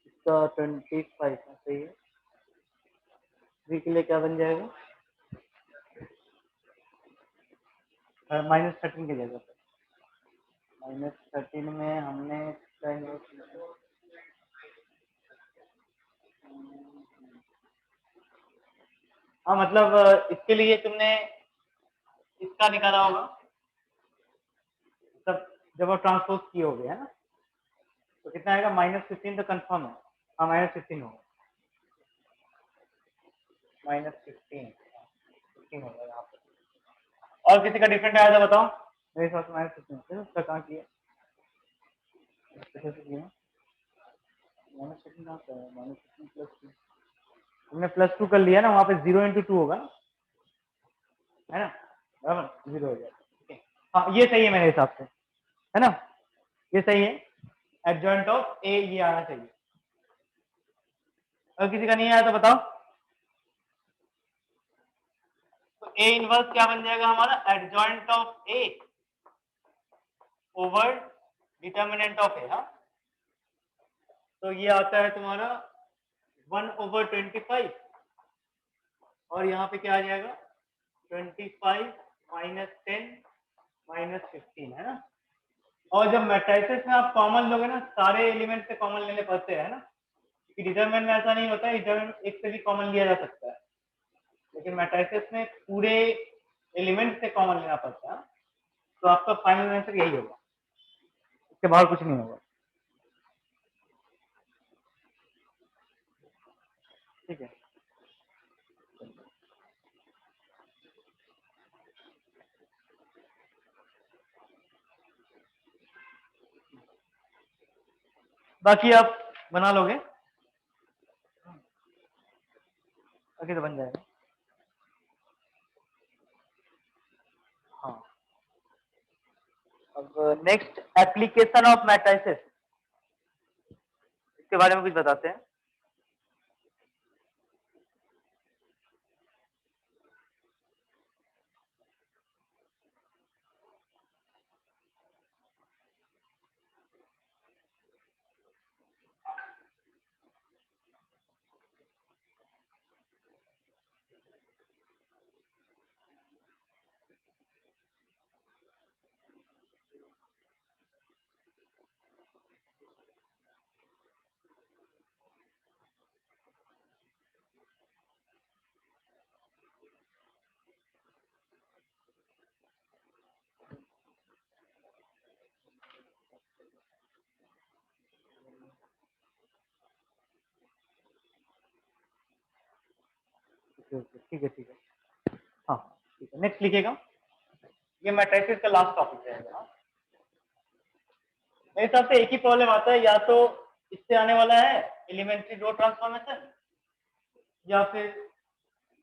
इसका 25 सही है, 3 के लिए क्या बन जाएगा, -13 की जगह पर, -13 में हमने हाँ मतलब इसके लिए तुमने इसका निकाला होगा, तब जब वो ट्रांसपोज किए होगे, है ना, तो कितना आएगा, -15 तो कंफर्म है, हाँ -15 होगा, -15 होगा यहाँ पे। और किसी का डिफरेंट आया था बताओ, मेरे हिसाब से -15 उसका कहाँ किया, -15 कहाँ पे है, -15 +2, तुमने +2 कर लिया ना, वहाँ पे 0 × 2 होगा ना, है ना, बराबर 0 हो जाएगा, ठीक है। हाँ ये सही है मेरे हिसाब से, है ना, ये सही है, एडजॉइंट ऑफ ए ये आना चाहिए। अगर किसी का नहीं आया तो बताओ, तो ए इनवर्स क्या बन जाएगा हमारा, adjoint of A over determinant of A. हाँ तो ये आता है तुम्हारा 1/25 और यहाँ पे क्या आ जाएगा 25 माइनस 10 माइनस 15 है ना। और जब मैट्रिसेस में आप कॉमन लोगे ना, सारे एलिमेंट से कॉमन लेने पड़ते हैं ना, क्योंकि डिटरमिनेंट में ऐसा नहीं होता है, डिटरमिनेंट एक से भी कॉमन लिया जा सकता है, लेकिन मैट्रिसेस में पूरे एलिमेंट से कॉमन लेना पड़ता है। तो आपका फाइनल आंसर यही होगा, इसके बाहर कुछ नहीं होगा। ठीक है, बाकी आप बना लोगे, बाकी तो बन जाएगा। हाँ, अब नेक्स्ट एप्लीकेशन ऑफ मैट्रिसेस, इसके बारे में कुछ बताते हैं। ठीक है ठीक है, हाँ ठीक है, नेक्स्ट लिखिएगा। ये मैट्रिसेस का लास्ट टॉपिक रहेगा। मेरे हिसाब से एक ही प्रॉब्लम आता है, या तो इससे आने वाला है एलिमेंट्री रो ट्रांसफॉर्मेशन, या फिर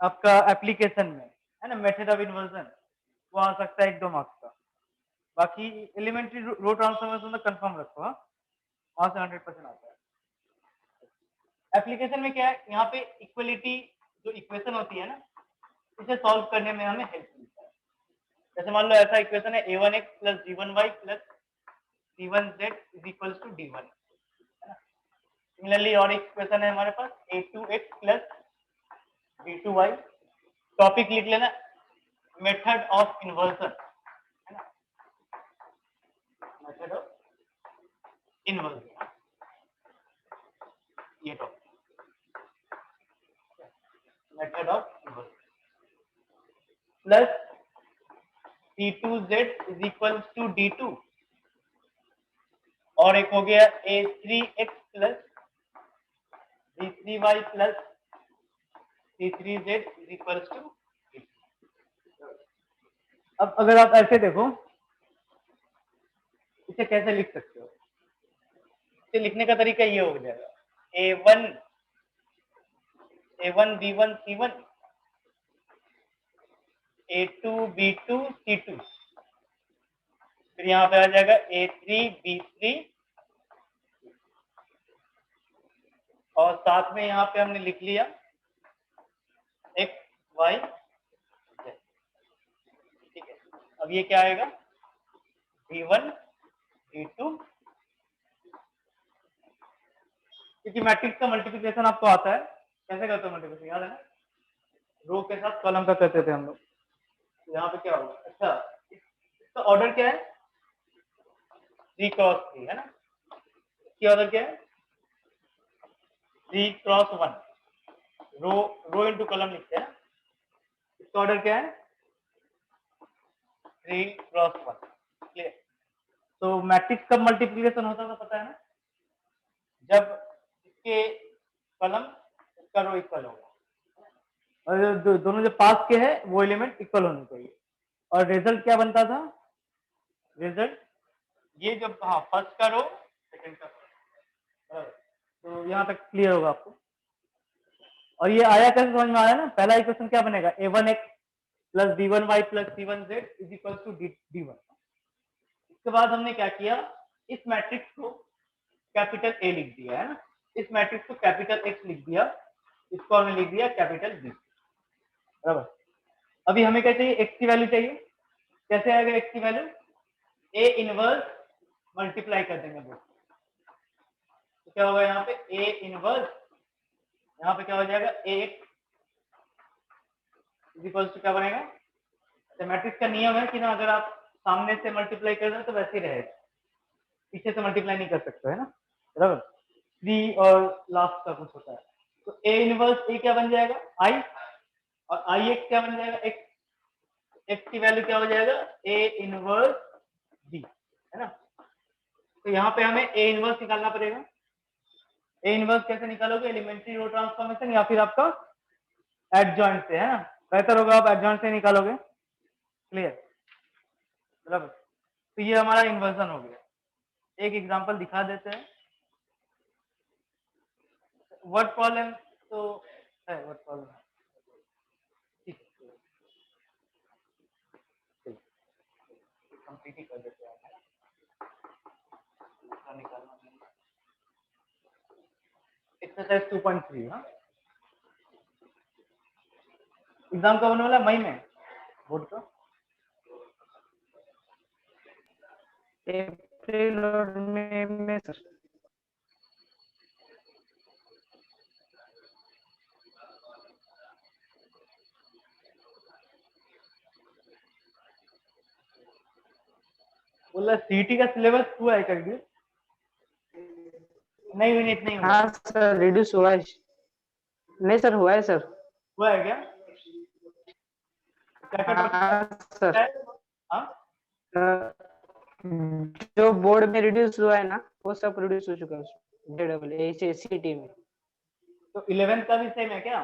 आपका एप्लीकेशन में है ना मेथड ऑफ इन्वर्जन, वो आ सकता है 1-2 मार्क्स का। बाकी एलिमेंट्री रो ट्रांसफॉर्मेशन तो कंफर्म रखो, हाँ, वहां से 100% आता है। एप्लीकेशन में क्या है, यहाँ पे इक्वलिटी जो इक्वेशन होती है ना, इसे सॉल्व करने में हमें हेल्प मिलता है। जैसे मान लो ऐसा इक्वेशन है a1x plus b1y plus c1z is equal to d1, है ना। सिमिलरली और इक्वेशन है हमारे पास a2x प्लस b2y, टॉपिक लिख लेना मेथड ऑफ इन्वर्जन, है ना, मेथड ऑफ इन्वर्जन, ये topic method of inversion plus c2z is equal to d2, और एक हो गया a3x plus b3y plus c3z is equal to. अब अगर आप ऐसे देखो, इसे कैसे लिख सकते हो, इसे लिखने का तरीका ये हो जाएगा a1 b1 c1 a2 b2 c2, फिर यहाँ पे आ जाएगा a3 b3, और साथ में यहाँ पे हमने लिख लिया x y z। ठीक है, अब ये क्या आएगा b1 b2, क्योंकि मैट्रिक्स का मल्टीप्लिकेशन आपको आता है, कैसे करते हो मल्टीप्लिकेशन, याद है ना, रो के साथ कॉलम का करते थे हम लोग। तो यहाँ पे क्या होगा, अच्छा इसका ऑर्डर क्या है 3 क्रॉस 3, है ना, इसकी ऑर्डर क्या है 3 क्रॉस 1, रो इनटू कॉलम लिखते हैं ना, इसका ऑर्डर क्या है 3 क्रॉस 1, क्लियर। तो मैट्रिक्स कब मल्टीप्लिकेशन होता था पता है ना, जब इसके कॉलम इसका रो इक्वल होगा, और दोनों जो पास के हैं वो एलिमेंट इक्वल होने चाहिए। और रिजल्ट क्या बनता था, रिजल्ट ये जब, हाँ, फर्स्ट का रो सेकंड का रो, तो यहाँ तक क्लियर होगा आपको। और ये आया कैसे समझ में आया ना, पहला इक्वेशन क्या बनेगा a1x plus b1y plus c1z is equal to d1। इसके बाद हमने क्या किया, इस मैट्रिक्स को कैपिटल A लिख दिया, है ना, इस मैट्रिक्स को कैपिटल X लिख दिया, इसको हमने लिख दिया कैपिटल B, बराबर। अभी हमें क्या चाहिए, X की वैल्यू चाहिए, कैसे आएगा X की वैल्यू, A इनवर्स मल्टीप्लाई कर देंगे बोथ, तो क्या होगा यहाँ पे A इनवर्स, यहाँ पे क्या हो जाएगा ax इज इक्वल टू क्या बनेगा, मैट्रिक्स का नियम है कि ना अगर आप सामने से मल्टीप्लाई कर रहे हो तो वैसे ही रहेगा, पीछे से मल्टीप्लाई नहीं कर सकते, है ना, बराबर। 3 और लास्ट का कुछ होता है, तो ए इनवर्स ए क्या बन जाएगा, आई, और आई एक्स क्या बन जाएगा, एक्स, एक्स की वैल्यू क्या हो जाएगा, ए इनवर्स बी, है ना। तो यहाँ पे हमें ए इनवर्स निकालना पड़ेगा। ए इनवर्स कैसे निकालोगे, एलिमेंट्री रो ट्रांसफॉर्मेशन या फिर आपका एडजॉइंट से, है ना, बेहतर होगा आप एडजॉइंट से निकालोगे, क्लियर, बराबर। तो ये हमारा इन्वर्जन हो गया। एक एग्जांपल दिखा देते हैं, वर्ड प्रॉब्लम तो है, वर्ड प्रॉब्लम है, ठीक है, कंप्लीट ही कर देते हैं, है ना, दूसरा निकालना है। एक्सरसाइज 2.3, हाँ, एग्जाम कब होने वाला है, मई में, बोर्ड का अप्रैल और मई में सर। बोला सीटी का सिलेबस हुआ है कर दिए, नहीं यूनिट नहीं हुआ, हाँ सर, रिड्यूस हुआ है। नहीं सर, हुआ है सर। हुआ है क्या, क्या क्या हाँ टॉपिक सर। है, हाँ, अ, जो बोर्ड में रिड्यूस हुआ है ना, वो सब रिड्यूस हो चुका है जेडबल सीटी में। तो 11th का भी सेम है क्या,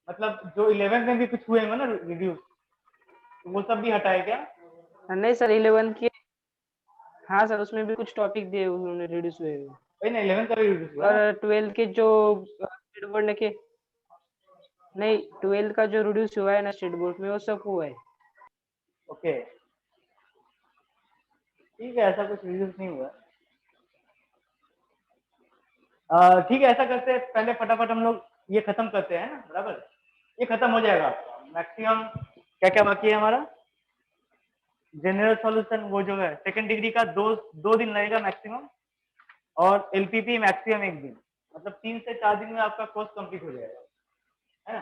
मतलब जो 11th में भी कुछ हुए हैं ना रिड्यूस, तो वो सब भी हटाए क्या, नहीं सर, 11 की, हाँ सर, उसमें भी कुछ टॉपिक दिए उन्होंने रिड्यूस हुए हुए। वही ना 11th का भी रिड्यूस हुआ है और 12 के जो स्टेट बोर्ड के, नहीं 12 का जो रिड्यूस हुआ है ना स्टेट बोर्ड में, वो सब हुआ है। ओके, ठीक है, ऐसा कुछ रिड्यूस नहीं हुआ, ठीक है, ऐसा करते हैं पहले फटाफट हम लोग ये खत्म करते हैं ना, बराबर, ये खत्म हो जाएगा आपका मैक्सिमम। क्या क्या बाकी है हमारा, जनरल सॉल्यूशन वो जो है सेकंड डिग्री का, दो दिन लगेगा मैक्सिमम, और एलपीपी मैक्सिमम एक दिन, मतलब 3 से 4 दिन में आपका कोर्स कंप्लीट हो जाएगा, है ना।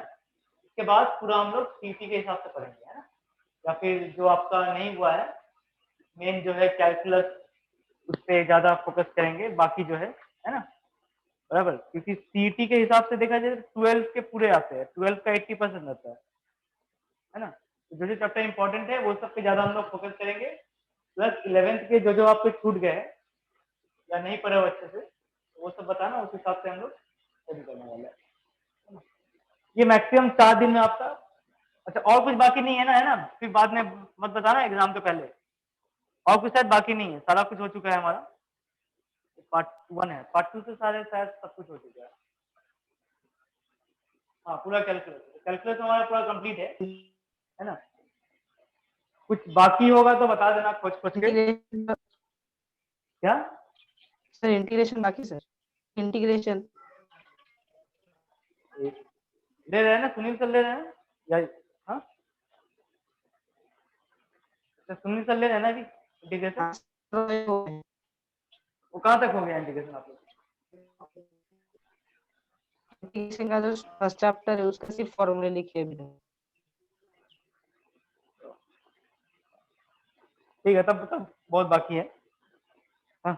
इसके बाद पूरा हम लोग सीटी के हिसाब से पढ़ेंगे, है ना, या फिर जो आपका नहीं हुआ है मेन जो है कैलकुलस, उस पर ज्यादा फोकस करेंगे, बाकी जो है ना, बराबर, क्योंकि सीटी के हिसाब से देखा जाए तो 12 के पूरे आते हैं, 12 का 80% आता है ना, तो जो जो चैप्टर इंपॉर्टेंट है वो सब पे ज्यादा हम लोग फोकस करेंगे, प्लस 11th के जो जो आपके छूट गए हैं या नहीं पढ़े हो अच्छे से, वो सब बताना, उस हिसाब से हम लोग स्टडी करने वाले हैं। ये मैक्सिमम 4 दिन में आपका, अच्छा और कुछ बाकी नहीं है ना, है ना, फिर बाद में मत बताना एग्जाम के पहले, और कुछ शायद बाकी नहीं है, सारा कुछ हो चुका है हमारा, पार्ट 1 है, पार्ट 2 से सारे शायद सब कुछ हो चुका है, हाँ पूरा कैलकुलस, कैलकुलस हमारा पूरा कंप्लीट है ना, कुछ बाकी होगा तो बता देना खोज खोज के, इंटीग्रेशन क्या सर, इंटीग्रेशन बाकी सर, इंटीग्रेशन ले रहे हैं ना, सुनील सर ले रहे हैं या, हाँ, तो सुनील सर ले रहे हैं ना अभी इंटीग्रेशन, वो कहाँ तक हो गया इंटीग्रेशन आप लोग, इंटीग्रेशन का जो फर्स्ट चैप्टर है उसका सिर्फ फॉर्मूले लिखे अभी। ठीक है, तब बहुत बाकी है, हाँ,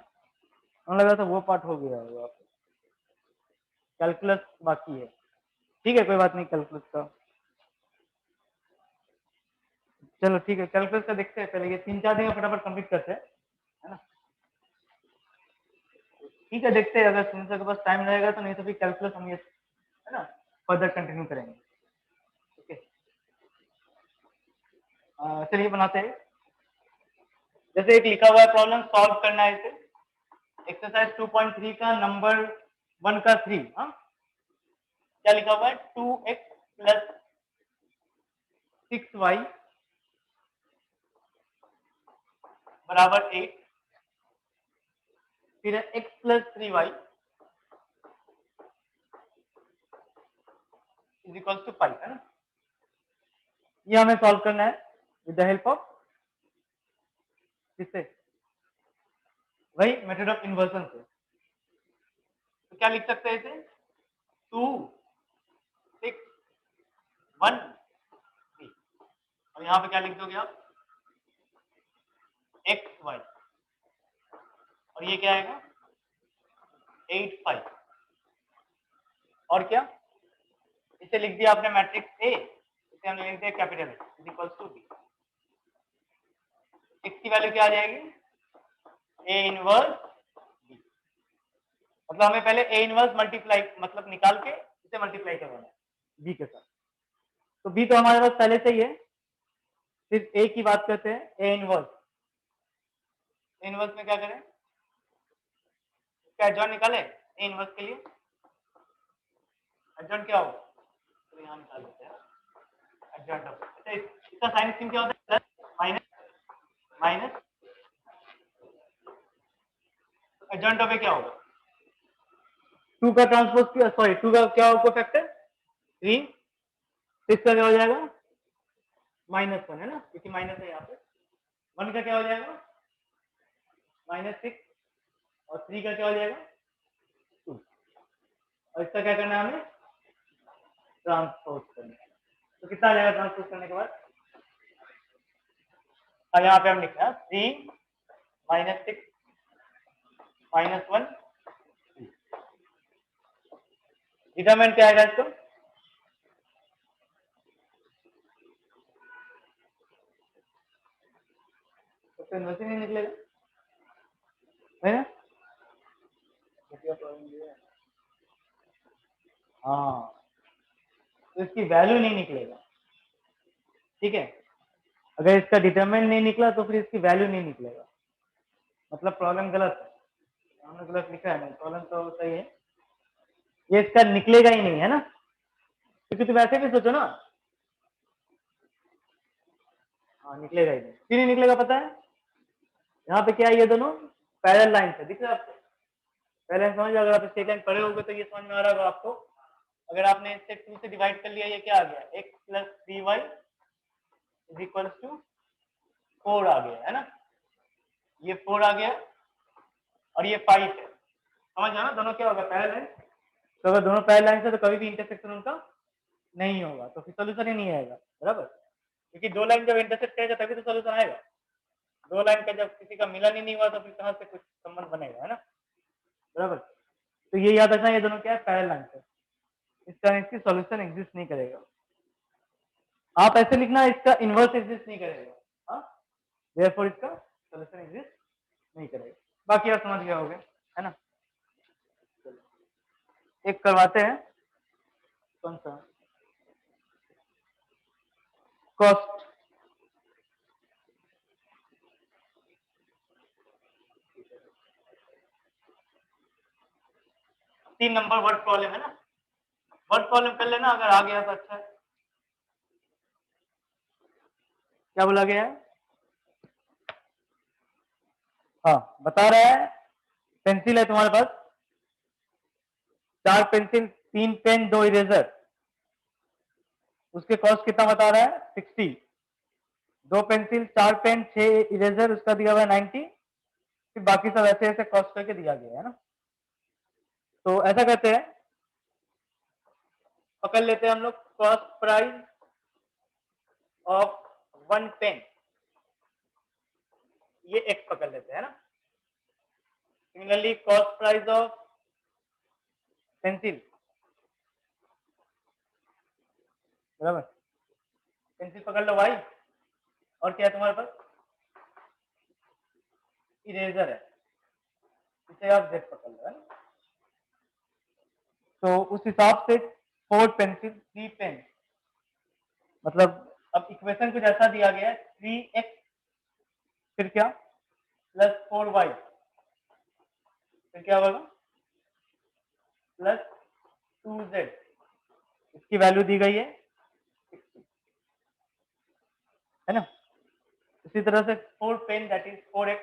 हमें लगा था वो पार्ट हो गया होगा, कैलकुलस बाकी है, ठीक है कोई बात नहीं, कैलकुलस का चलो ठीक है, कैलकुलस का देखते हैं पहले, ये 3-4 दिन में फटाफट कंप्लीट करते हैं, है ना, ठीक है, देखते हैं अगर सुनील सर के पास टाइम रहेगा तो, नहीं तो फिर कैलकुलस हम ये, है ना, फर्दर कंटिन्यू करेंगे, ओके, चलिए बनाते हैं, जैसे एक लिखा हुआ है प्रॉब्लम सॉल्व करना है इसे, एक्सरसाइज 2.3 का नंबर 1 का 3, हाँ, क्या लिखा हुआ है, 2x प्लस 6y बराबर 8, फिर है x plus 3y is equal to 5, है ना, ये हमें सॉल्व करना है विद द हेल्प ऑफ किससे, वही मेथड ऑफ इन्वर्जन से, तो क्या लिख सकते हैं इसे, 2 6 1 और यहाँ पे क्या लिख दोगे आप, एक्स वाई, और ये क्या आएगा 8 5, और क्या, इसे लिख दिया आपने मैट्रिक्स ए, इसे हमने लिख दिया capital A is equal to B. X की वैल्यू क्या आ जाएगी, ए इनवर्स बी, मतलब हमें पहले ए इनवर्स मल्टीप्लाई मतलब निकाल के इसे मल्टीप्लाई करवाना है बी के साथ। तो बी तो हमारे पास पहले से ही है, सिर्फ ए की बात करते हैं, ए इनवर्स। ए इनवर्स में क्या करें, क्या एडजॉइंट निकाले ए इनवर्स के लिए, एडजॉइंट क्या होगा, तो यहाँ निकाल लेते हैं एडजॉइंट ऑफ, अच्छा इसका साइन स्कीम क्या होता है, plus minus minus, adjoint of A क्या होगा, 2 का ट्रांसपोज किया, सॉरी 2 का क्या होगा फैक्टर 3, 6 का क्या हो जाएगा -1 है ना, क्योंकि माइनस है यहाँ पे, 1 का क्या हो जाएगा -6, और 3 का क्या हो जाएगा 2, और इसका क्या करना है हमें ट्रांसपोज करना है। तो कितना आ जाएगा ट्रांसपोज करने के बाद, यहाँ पे हम लिख रहे हैं 3 -6 -1, डिटरमिनेंट क्या आएगा इसको, तो इनवर्स ही नहीं निकलेगा है ना, हाँ तो इसकी वैल्यू नहीं निकलेगा, ठीक है, अगर इसका डिटरमिनेंट नहीं निकला तो फिर इसकी वैल्यू नहीं निकलेगा, मतलब प्रॉब्लम गलत है, हमने गलत लिखा है, नहीं प्रॉब्लम तो सही है, ये इसका निकलेगा ही नहीं है ना, क्योंकि तुम ऐसे भी सोचो ना, हाँ निकलेगा ही नहीं, क्यों नहीं निकलेगा पता है, यहाँ पे क्या है, ये दोनों पैरेलल लाइन है, दिख रहा है आपको, पहले समझ, अगर आप स्ट्रेट लाइन पढ़े होगे तो ये समझ में आ रहा होगा आपको, अगर आपने इससे 2 से डिवाइड कर लिया, ये क्या आ गया x plus 3y is equal to 4 आ गया है ना, ये 4 आ गया और ये 5 है, समझ आना, दोनों क्या होगा पैरेलल लाइन, तो अगर दोनों पैरेलल लाइन से तो कभी भी इंटरसेक्शन उनका नहीं होगा, तो फिर सोल्यूशन ही नहीं आएगा, बराबर, क्योंकि दो लाइन जब इंटरसेक्ट करेगा तभी तो सोल्यूशन आएगा, दो लाइन का जब किसी का मिलन ही नहीं हुआ तो फिर कहाँ से कुछ संबंध बनेगा, है ना, बराबर, तो ये याद रखना, ये दोनों क्या है पैरेलल लाइन है, इस कारण इसकी सॉल्यूशन एग्जिस्ट नहीं करेगा, आप ऐसे लिखना इसका इनवर्स एग्जिस्ट नहीं करेगा, हाँ देयरफॉर इसका सॉल्यूशन एग्जिस्ट नहीं करेगा, बाकी आप समझ गए होंगे, है ना, एक करवाते हैं, कौन सा कॉस्ट, तीन नंबर वर्ड प्रॉब्लम है ना, वर्ड प्रॉब्लम कर लेना, अगर आ गया तो अच्छा है, क्या बोला गया है, हाँ बता रहा है, पेंसिल है तुम्हारे पास, 4 पेंसिल, 3 पेन, 2 इरेजर, उसके कॉस्ट कितना बता रहा है 60, 2 पेंसिल, 4 पेन, 6 इरेजर, उसका दिया हुआ है 90, फिर बाकी सब ऐसे ऐसे कॉस्ट करके दिया गया है ना, तो ऐसा करते हैं, पकड़ लेते हैं हम लोग कॉस्ट प्राइस ऑफ 1 पेन, ये x पकड़ लेते हैं ना, similarly cost price of pencil, बराबर, पेंसिल पकड़ लो y, और क्या है तुम्हारे पास इरेजर है, इसे आप z पकड़ लो, है ना, तो उस हिसाब से 4 पेंसिल 3 पेन, मतलब अब इक्वेशन कुछ ऐसा दिया गया है 3x फिर क्या प्लस 4y, फिर क्या होगा प्लस 2z, इसकी वैल्यू दी गई है 60, है ना, इसी तरह से 4 pen that is 4x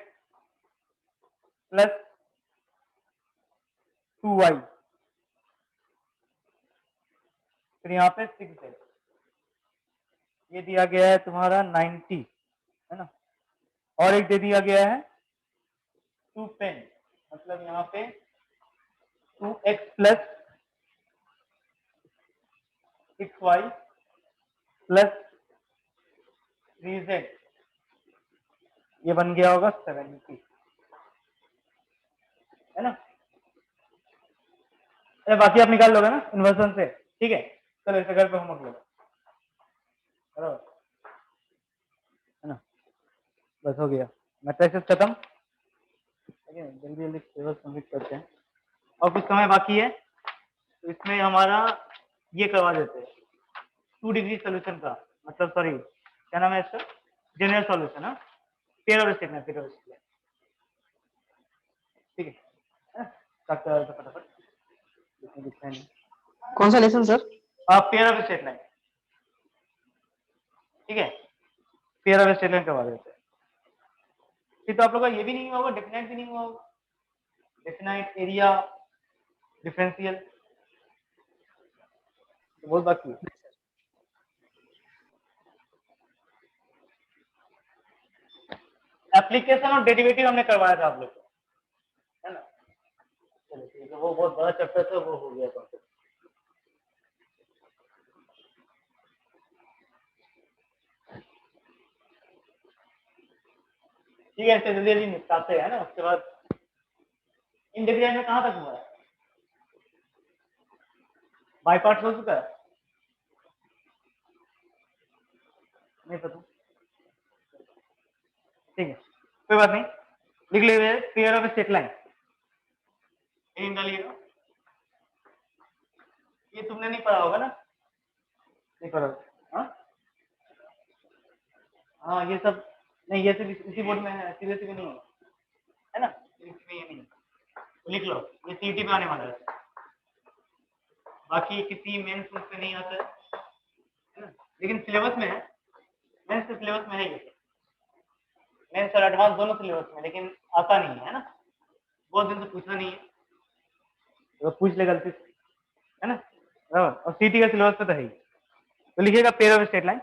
plus 2y, फिर यहाँ पे 6z, ये दिया गया है तुम्हारा 90, है ना, और एक दे दिया गया है 2 पेन, मतलब यहाँ पे 2x plus 6y plus 3z, ये बन गया होगा 70, है ना। अरे बाकी आप निकाल लोगे ना इन्वर्सन से, ठीक है। चलो इसे घर पे होमवर्क लो, बराबर, है ना। बस हो गया, मैट्रिसेस खत्म, ठीक है। जल्दी जल्दी सिलेबस कंप्लीट करते हैं, और कुछ समय बाकी है तो इसमें हमारा ये करवा देते हैं 2 डिग्री सोल्यूशन का, मतलब सॉरी क्या नाम है इसका, जनरल सॉल्यूशन, है pair of statement, pair of statement, ठीक है। फटाफट इसमें दिखता नहीं, कौन सा लेसन सर? आप पेयर ऑफ स्टेटमेंट, ठीक है, पेयर ऑफ स्टेटमेंट करवा देते हैं। फिर तो आप लोग का ये भी नहीं होगा, डेफिनेट भी नहीं हुआ होगा, डेफिनेट एरिया डिफरेंशियल तो बहुत बाकी है। एप्लीकेशन और डेरिवेटिव हमने करवाया था आप लोग को, है ना। चलो ठीक है, वो बहुत बड़ा चैप्टर था, वो हो गया था। ठीक है, जल्दी जल्दी निपटाते हैं ना। उसके बाद इंटीग्रेशन में कहाँ तक हुआ है, बाई पार्ट्स हो चुका है, नहीं पता, ठीक है कोई बात नहीं, लिख लीजिए पेयर ऑफ स्ट्रेट लाइन, ये निकालिएगा। ये तुमने नहीं पढ़ा होगा ना, नहीं पढ़ा, हाँ हाँ ये सब नहीं, ये सिर्फ इसी बोर्ड में है, सीबीएसई में नहीं है ना, सीबीएसई में ये नहीं है, लिख लो, ये सीईटी पे आने वाला है, बाकी किसी मेंस पे नहीं आता है ना, लेकिन सिलेबस में है, मेंस के सिलेबस में है ये, मेंस और एडवांस दोनों सिलेबस में, लेकिन आता नहीं है ना, बहुत दिन से पूछा नहीं है, तो पूछ ले गलती से, है ना, बराबर। और सीटी का सिलेबस पे तो है ही, तो लिखिएगा पेयर ऑफ स्ट्रेट लाइन,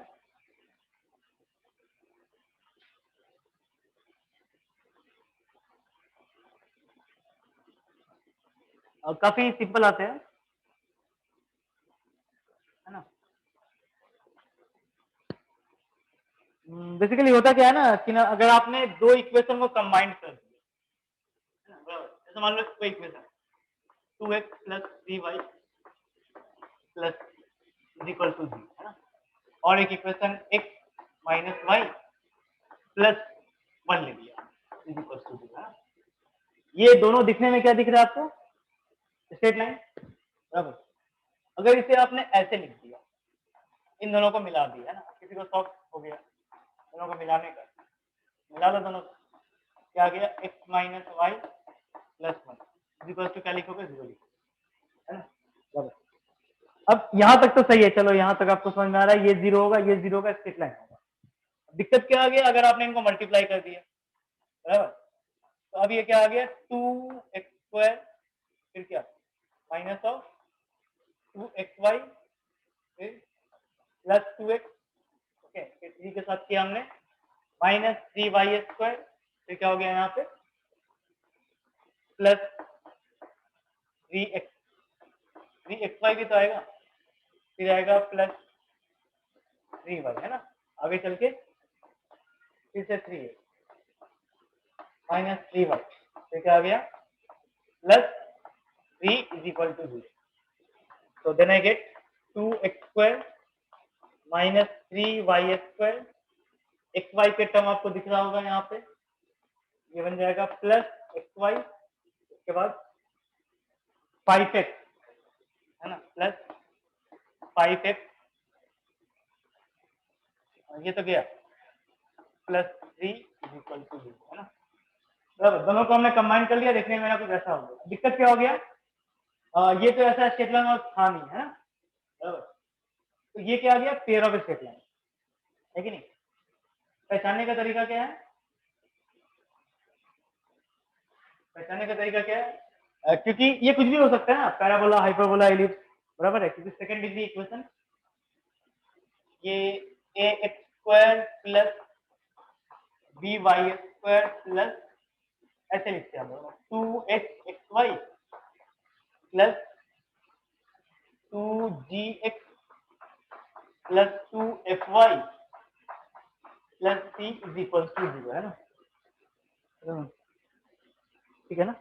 और काफी सिंपल आते हैं, है ना। बेसिकली होता क्या है ना कि ना, अगर आपने दो इक्वेशन को कंबाइन कर दिया, है ना, बराबर, जैसे मान लो कोई equation 2x plus 3y plus is equal to 0, है ना, और एक equation x minus Y plus 1 ले लिया इज इक्वल टू 0, है ना। ये दोनों दिखने में क्या दिख रहा है आपको, स्ट्रेट लाइन, बराबर। अगर इसे आपने ऐसे लिख दिया, इन दोनों को मिला दिया, है ना, किसी को शौक हो गया दोनों को मिलाने का, मिला लो दोनों को, क्या आ गया x minus Y plus 1 equal to क्या लिखोगे 0 लिखोगे, है ना, बराबर। अब यहाँ तक तो सही है, चलो यहाँ तक आपको समझ में आ रहा है, ये 0 होगा, ये 0 का स्ट्रेट लाइन होगा। दिक्कत क्या आ गया, अगर आपने इनको मल्टीप्लाई कर दिया, बराबर, तो अब ये क्या आ गया 2x² फिर क्या माइनस ऑफ 2xy फिर प्लस 2x, ओके, फिर 3 के साथ किया हमने माइनस 3y² फिर क्या हो गया यहाँ पे प्लस 3xy भी तो आएगा, फिर आएगा प्लस 3y, है ना, आगे चल के फिर से 3x माइनस 3y फिर क्या आ गया plus 3 is equal to 0, so then I get 2x² minus 3y², xy के टर्म आपको दिख रहा होगा यहाँ पे, ये बन जाएगा प्लस xy, उसके बाद 5x, है ना, प्लस 5x, ये तो गया प्लस 3 इज इक्वल टू 0, है ना, बराबर। दोनों को हमने कंबाइन कर लिया, देखने में मेरा कुछ ऐसा हो गया। दिक्कत क्या हो गया, ये तो ऐसा स्ट्रेट लाइन और था नहीं, है ना, बराबर, तो ये क्या आ गया पेयर ऑफ स्ट्रेट लाइन, है कि नहीं। पहचानने का तरीका क्या है, पहचानने का तरीका क्या है, क्योंकि ये कुछ भी हो सकता है ना, पैराबोला, हाइपरबोला, एलिप्स, बराबर है, क्योंकि सेकंड डिग्री इक्वेशन ये ax² प्लस by² प्लस ऐसे लिखते हैं हम लोग 2hxy plus 2gx plus 2fy plus C is equal to 0, है ना? ठीक है ना?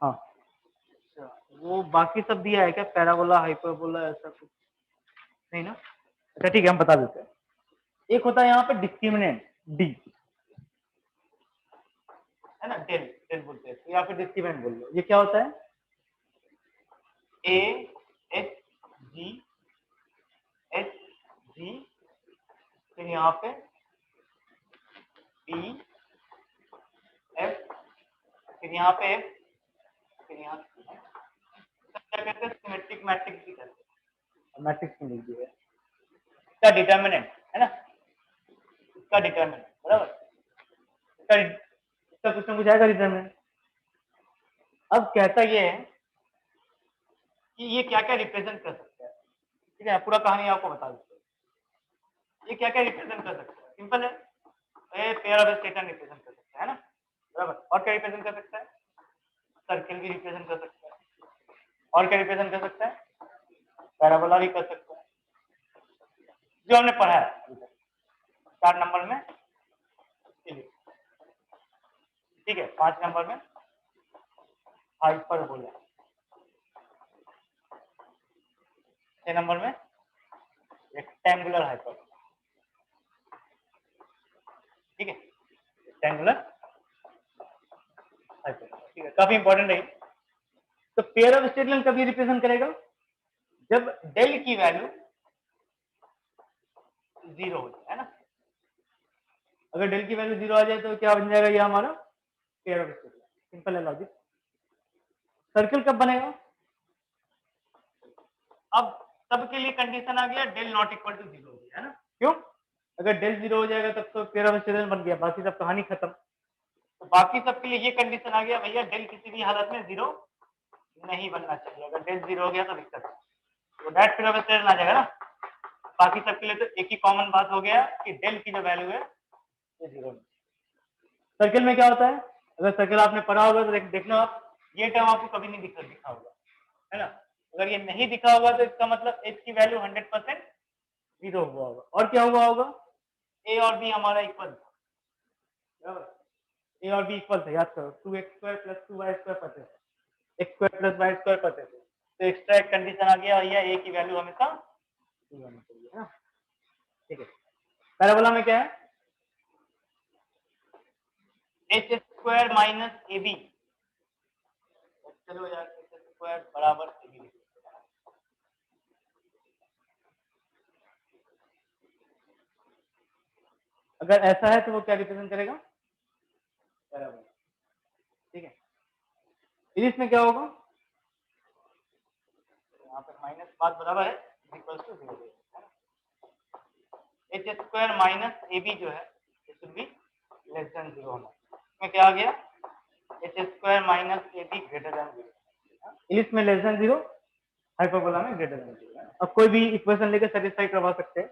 हाँ, अच्छा, वो बाकी सब दिया है क्या, पैराबोला, हाइपरबोला, ऐसा कुछ नहीं ना? अच्छा ठीक है, हम बता देते हैं। एक होता है यहाँ पे डिस्क्रिमिनेंट डी, है ना, डेल, डेल बोलते हैं, तो यहाँ पे डिस्क्रिमिनेंट बोल लो। ये क्या होता है? A H G H G, फिर यहाँ पे बी एफ, फिर यहाँ पे एफ, फिर यहाँ क्या कहते हैं, सिमेट्रिक मैट्रिक्स भी कहते हैं, मैट्रिक्स में लिख दिया है। इसका डिटर्मिनेंट, है ना, इसका डिटर्मिनेंट, बराबर, इसका क्वेश्चन पूछा जाएगा डिटर्मिनेंट। अब कहता ये है कि ये क्या क्या रिप्रेजेंट कर सकता है, ठीक है, पूरा कहानी आपको बता देते हैं। ये क्या क्या रिप्रेजेंट कर सकता है, सिंपल है, ये पेयर ऑफ स्टेटमेंट रिप्रेजेंट कर सकता है ना, बराबर। और क्या रिप्रेजेंट कर सकता है? सर्किल भी रिप्रेजेंट कर सकता है। और क्या रिप्रेजेंट कर सकता है? पैराबोला भी कर सकता है, जो हमने पढ़ा है 4 नंबर में, ठीक है, 5 नंबर में हाइपरबोला, 6 नंबर में रेक्टेंगुलर हाइपरबोला, ठीक है, रेक्टेंगुलर हाइपरबोला, ठीक है, काफी इंपॉर्टेंट है। तो पेयर ऑफ स्टेटमेंट कभी रिप्रेजेंट करेगा जब डेल की वैल्यू 0 हो जाए, है ना। अगर डेल की वैल्यू 0 आ जाए तो क्या बन जाएगा, ये हमारा पेयर ऑफ स्टेटमेंट, सिंपल है लॉजिक। सर्किल कब बनेगा? अब सबके लिए कंडीशन आ गया डेल नॉट इक्वल टू 0 हो गया, है ना। क्यों? अगर डेल 0 हो जाएगा तब तो पेयर ऑफ स्टेटमेंट बन गया, बाकी सब कहानी खत्म। तो बाकी सबके लिए ये कंडीशन आ गया, भैया डेल किसी भी हालत में 0 नहीं बनना चाहिए। अगर डेल 0 हो गया तो दिक्कत है, तो डायरेक्ट पेयर ऑफ स्टेटमेंट आ जाएगा ना। बाकी सबके लिए तो एक ही कॉमन बात हो गया कि डेल की जो वैल्यू है ये 0 है। सर्किल में क्या होता है? अगर सर्किल आपने पढ़ा होगा तो देखना आप, ये टर्म आपको कभी नहीं दिखा होगा, है ना। अगर ये नहीं दिखा होगा तो इसका मतलब एच की वैल्यू 100% 0 हुआ होगा। और क्या हुआ होगा? ए और बी हमारा इक्वल था, बराबर। ए और बी इक्वल था, याद करो, 2x² + 2y² पते थे, x² + y² पते थे। तो एक्स्ट्रा एक कंडीशन आ गया, भैया ए की वैल्यू हमेशा 0 होनी चाहिए, है ना। ठीक है, पैराबोला में क्या है? h² - ab, चलो यार h² बराबर ab, अगर ऐसा है तो वो क्या रिप्रेजेंट करेगा? पैराबोला, ठीक है। सीरीज में क्या होगा? यहाँ पे माइनस बात बराबर है, इक्वल टू 0, h² - ab जो है it should be less than 0 होना। इसमें क्या आ गया? h² - ab greater than 0, English में लेस देन 0, हाइपरबोला में ग्रेटर देन 0। अब कोई भी इक्वेशन लेके सेटिस्फाई करवा सकते हैं।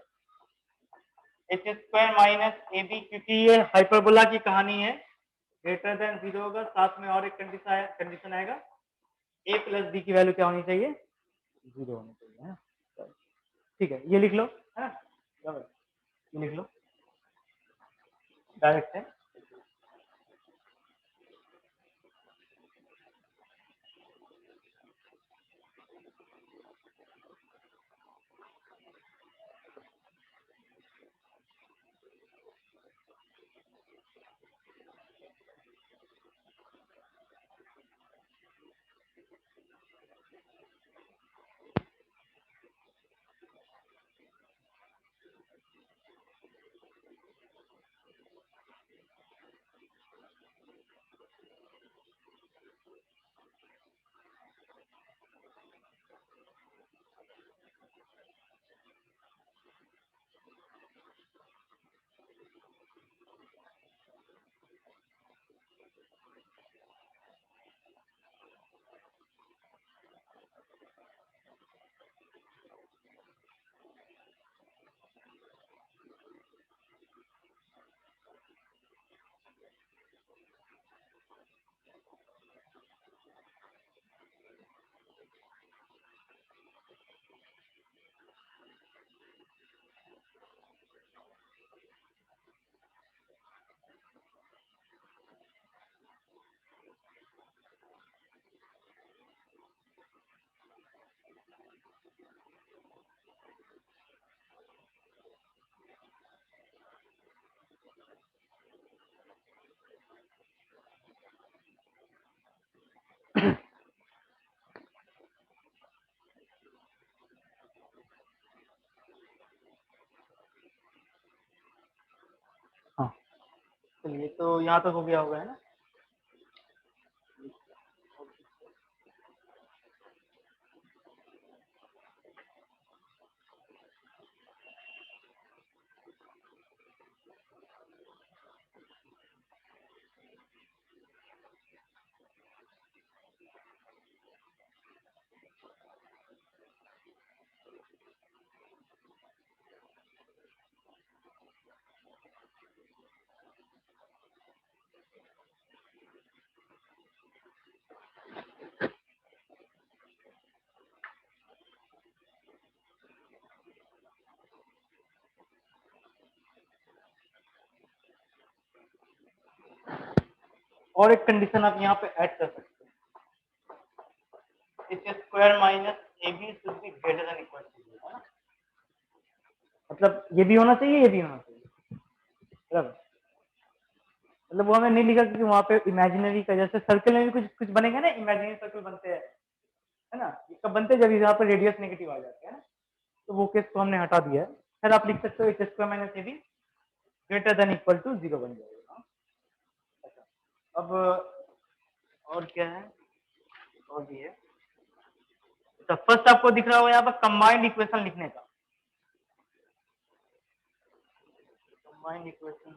h² - ab, क्योंकि ये हाइपरबोला की कहानी है, ग्रेटर देन 0 होगा, साथ में और एक कंडीशन आएगा, a + b की वैल्यू क्या होनी चाहिए? 0 होनी चाहिए, है ना। ठीक है, ये लिख लो, है ना, ये लिख लो डायरेक्ट है। तो यहाँ तक हो गया होगा, है ना। और एक कंडीशन आप यहाँ पे ऐड कर सकते हैं, H square minus A B should be greater than equal to, है ना। मतलब ये भी होना चाहिए, ये भी होना चाहिए, बराबर। मतलब वो हमें नहीं लिखा क्योंकि वहां पे इमेजिनरी का, जैसे सर्कल में भी कुछ कुछ बनेगा ना, इमेजिनरी सर्कल बनते हैं, है ना। ये कब बनते हैं, जब यहाँ पे रेडियस नेगेटिव आ जाते हैं ना, तो वो केस को हमने हटा दिया है। फिर आप लिख सकते हो H square minus A B greater than equal to 0 बन जाएगा। अच्छा, अब और क्या है, और भी है। तो फर्स्ट आपको दिख रहा होगा यहाँ पर कंबाइंड इक्वेशन लिखने का, कंबाइंड इक्वेशन।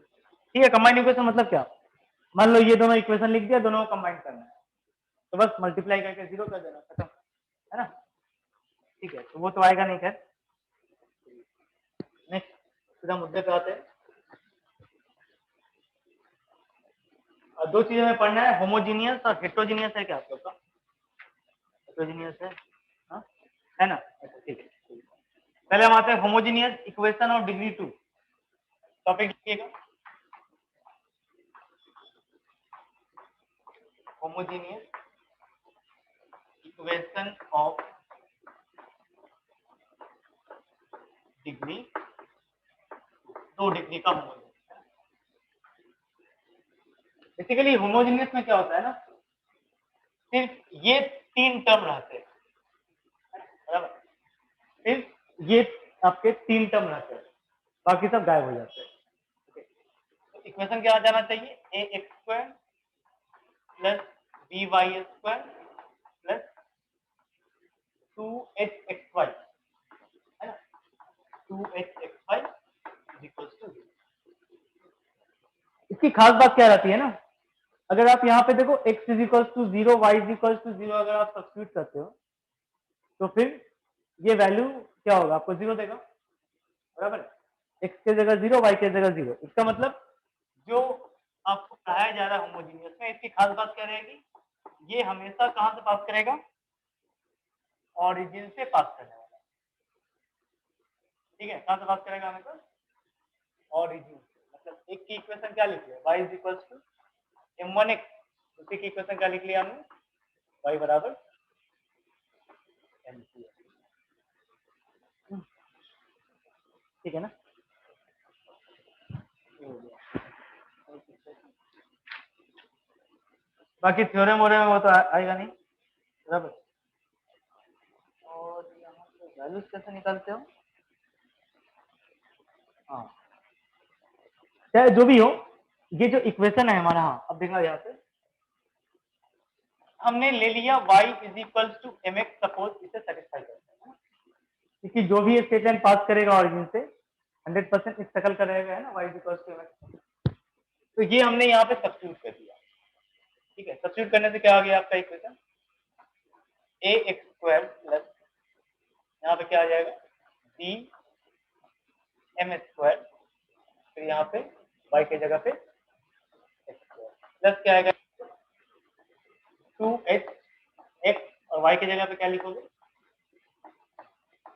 ठीक है, कंबाइंड इक्वेशन मतलब क्या, मान लो ये दोनों इक्वेशन लिख दिया, दोनों को कंबाइन करना है, तो बस मल्टीप्लाई करके 0 कर देना, खत्म, है ना। ठीक है, तो वो तो आएगा नहीं। खैर, नेक्स्ट सीधा मुद्दे पे आते हैं। और दो चीजें में पढ़ना है, होमोजीनियस और हेट्रोजीनियस है क्या आप लोग का, हेट्रोजीनियस है, हाँ है ना। अच्छा ठीक है, पहले हम आते हैं होमोजीनियस इक्वेशन और डिग्री 2, टॉपिक लिखिएगा, homogeneous equation of degree, 2 degree का होमोजीनियस। बेसिकली होमोजीनियस में क्या होता है ना, सिर्फ ये 3 टर्म रहते हैं, बराबर। सिर्फ ये आपके 3 टर्म रहते हैं, बाकी सब गायब हो जाते हैं। तो इक्वेशन क्या आ जाना चाहिए, A x square plus B y square plus 2h xy, है ना, 2h xy इक्वल्स टू 0। इसकी खास बात क्या रहती है ना, अगर आप यहाँ पे देखो x is equals to 0, y is equals to 0 अगर आप सब्स्टिट्यूट करते हो तो फिर ये वैल्यू क्या होगा, आपको 0 देगा, बराबर। x के जगह 0, y के जगह 0। इसका मतलब जो आपको पढ़ाया जा रहा है होमोजीनियस में, इसकी खास बात क्या रहेगी, ये हमेशा कहां से पास करेगा, ऑरिजिन से पास करने वाला, ठीक है। कहां से पास करेगा हमेशा, ऑरिजिन से। मतलब एक की इक्वेशन क्या लिख लिया, y is equals to m1x, दूसरी की इक्वेशन क्या लिख लिया हमने, y बराबर m2, ठीक है ना। बाकी थ्योरम वोरम वो तो आएगा नहीं, बराबर। और यहाँ पे वैल्यूज कैसे निकालते हो, हाँ चाहे जो भी हो, ये जो इक्वेशन है हमारा, हाँ अब देखना यहाँ पे हमने ले लिया y is equals to M X, suppose इसे सेटिस्फाई करते हैं, क्योंकि जो भी ये स्टेटमेंट पास करेगा ऑरिजिन से 100% इस शकल का रहेगा, है ना, y is equals to M X. तो ये हमने यहाँ पे सब्स्टिट्यूट कर दिया, ठीक है। सब्स्टिट्यूट करने से क्या आ गया आपका इक्वेशन, ए एक्स स्क्वायर प्लस यहाँ पे क्या आ जाएगा, बी एम स्क्वायर, फिर यहाँ पे y के जगह पे एक्स स्क्वायर प्लस क्या आएगा 2h x, और y की जगह पे क्या लिखोगे,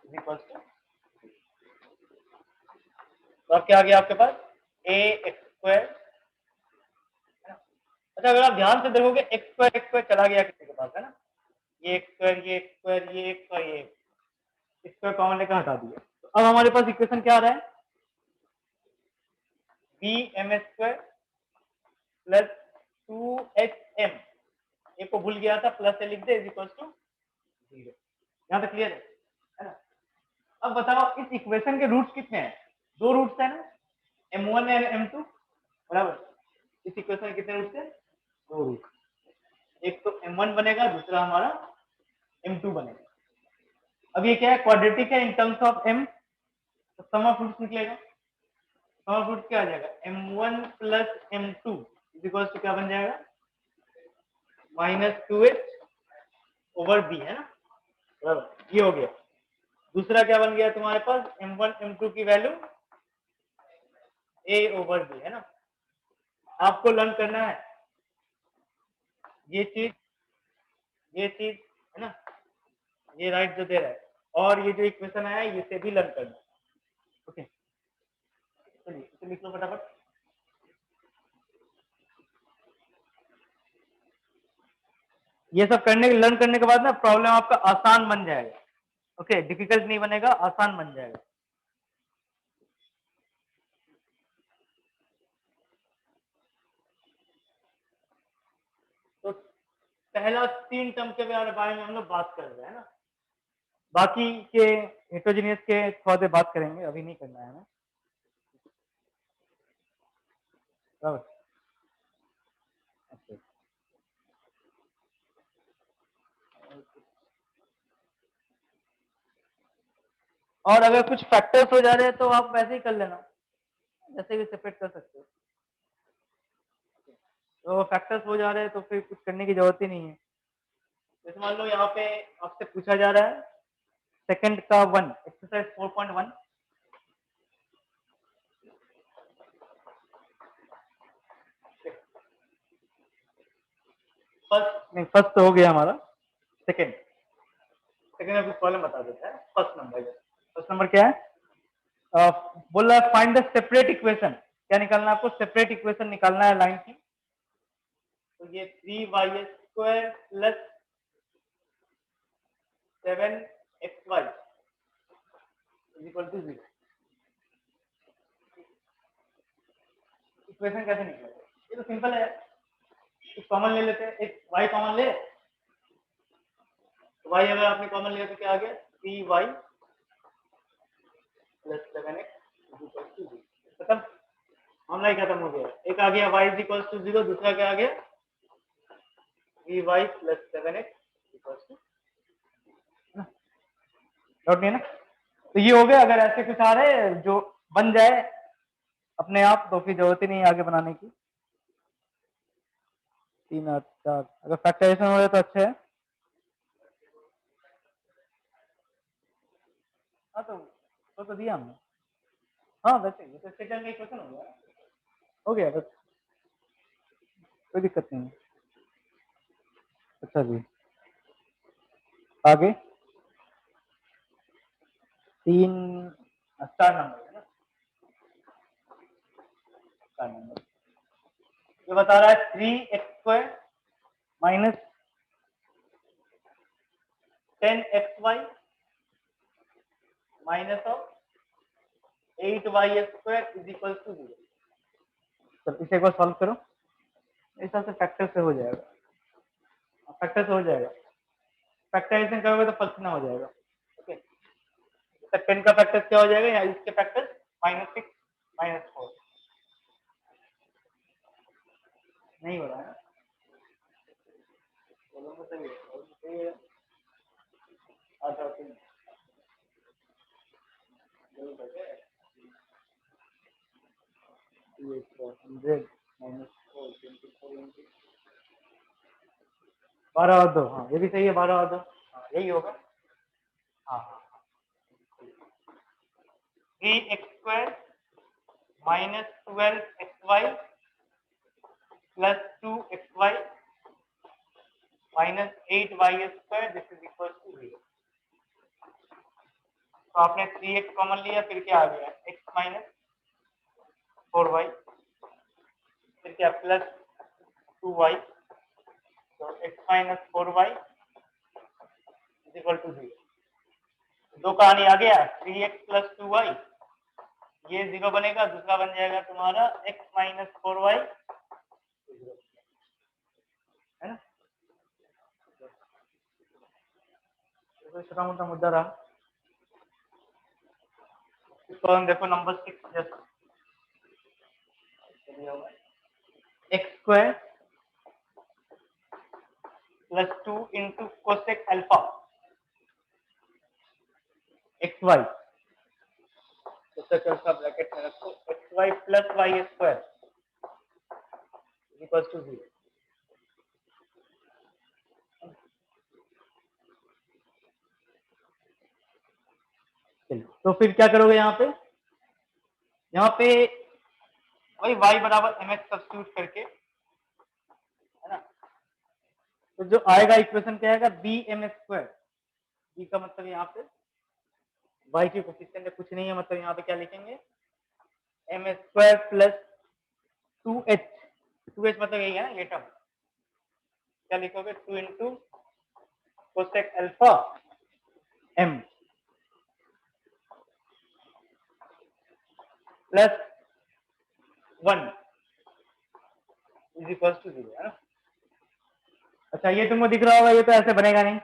इज इक्वल्स टू, तो अब क्या आ गया आपके पास ए एक्स स्क्वायर। अच्छा अगर आप ध्यान से देखोगे एक्स स्क्वायर चला गया किसी के पास, है ना, ये एक्स स्क्वायर, ये एक्स स्क्वायर, ये एक्स और ये स्क्वायर कॉमन लेकर हटा दिया, तो अब हमारे पास इक्वेशन क्या आ रहा है, B M square plus 2h m, A को भूल गया था, प्लस से लिख दे, इज इक्वल्स टू 0। यहाँ तक क्लियर है ना। अब बताओ इस इक्वेशन के रूट्स कितने हैं, 2 रूट्स है ना, m1 और m2, बराबर। इस इक्वेशन में कितने रूट थे? 2 रूट। एक तो m1 बनेगा, दूसरा हमारा m2 बनेगा। अब ये क्या है? क्वाड्रेटिक है इन टर्म्स ऑफ m, तो सम ऑफ रूट्स निकलेगा। सम ऑफ रूट क्या आ जाएगा? m1 plus m2 equals to क्या बन जाएगा? -2h ओवर b, है ना? बराबर, ये हो गया। दूसरा क्या बन गया तुम्हारे पास? m1 m2 की वैल्यू a ओवर b, है ना? आपको लर्न करना है ये चीज है ना, ये राइट जो दे रहा है, और ये जो इक्वेशन आया है इसे भी लर्न करना है। ओके, चलिए इसे लिख लो फटाफट। ये सब करने लर्न करने के बाद ना प्रॉब्लम आपका आसान बन जाएगा। ओके, डिफिकल्ट नहीं बनेगा, आसान बन जाएगा। तो पहला 3 टर्म के बारे में हम लोग बात कर रहे हैं ना, बाकी के हेटेरोजेनियस के थोड़ा देर बात करेंगे, अभी नहीं करना है हमें। अच्छा, और अगर कुछ फैक्टर्स हो जा रहे हैं तो आप वैसे ही कर लेना, जैसे भी सेपरेट कर सकते हो। तो फैक्टर्स हो जा रहे हैं तो फिर कुछ करने की जरूरत ही नहीं है। जैसे मान लो यहाँ पे आपसे पूछा जा रहा है सेकंड का 1, एक्सरसाइज 4.1। फर्स्ट तो हो गया हमारा, सेकंड में कुछ प्रॉब्लम बता देता है। फर्स्ट नंबर क्या है? बोल रहा है फाइंड द सेपरेट इक्वेशन। क्या निकालना है आपको? सेपरेट इक्वेशन निकालना है लाइन की। तो ये 3y² plus 7xy equal to 0। Equation कैसे निकलेगा? ये तो सिंपल है, एक कॉमन ले लेते हैं, एक y कॉमन ले। y अगर आपने कॉमन लिया तो क्या आ गया? 3y plus 7x equal to 0। खत्म, मामला ही खत्म हो गया। एक आ गया y इक्वल टू 0, दूसरा क्या आ गया? 3y plus 7x equal to, doubt नहीं है ना? तो ये हो गया। अगर ऐसे कुछ आ रहे हैं जो बन जाए अपने आप तो फिर जरूरत ही नहीं आगे बनाने की। 3 और 4 अगर फैक्टराइजेशन हो रहा है तो अच्छा है। हाँ तो दिया हमने। हाँ वैसे ये तो सेकंड में इक्वेशन हो गया बस, कोई दिक्कत नहीं है। अच्छा जी, आगे 4 नंबर है ना, 4 नंबर ये बता रहा है 3x² minus 10xy minus of 8y² is equal to 0। तो इसे एक बार सॉल्व करो, इस हिसाब से फैक्टर से हो जाएगा। फैक्टर से हो जाएगा, फैक्टराइजेशन करोगे तो फर्स्ट ना हो जाएगा। ओके, 10 का फैक्टर क्या हो जाएगा? यहाँ इसके फैक्टर -6 -4 नहीं हो रहा है ना, बोलो तो सही है। अच्छा ठीक है, 100 -4 24 12 और 2, हाँ ये भी सही है, 12 और 2, हाँ यही होगा। हाँ हाँ, 3x² minus 12xy plus 2xy minus 8y² this is equal to 0। तो आपने 3x कॉमन लिया, फिर क्या आ गया? x माइनस 4y, फिर क्या प्लस 2y, तो x minus 4y is equal to 0। दो कहानी आ गया, 3x प्लस 2y, ये 0 बनेगा, दूसरा बन जाएगा तुम्हारा x माइनस 4y, है ना? तो छोटा मोटा मुद्दा रहा। इसको हम देखो number 6 just X square plus 2 into cosec alpha X Y, cosec alpha bracket में रखो, X Y plus Y square equal to 0। तो फिर क्या करोगे यहाँ पे वही y बराबर एम एक्स सब्स्टिट्यूट करके, है ना। तो जो आएगा इक्वेशन क्या आएगा, बी एम स्क्वायर। बी का मतलब यहाँ पे y के कोफिशिएंट कुछ नहीं है, मतलब यहाँ पे क्या लिखेंगे, M square plus 2h। 2h मतलब यही है ना, ये टर्म क्या लिखोगे, 2 into cosec alpha m plus 1 is equal to 0, है ना। अच्छा ये तुमको दिख रहा होगा, ये तो ऐसे बनेगा नहीं,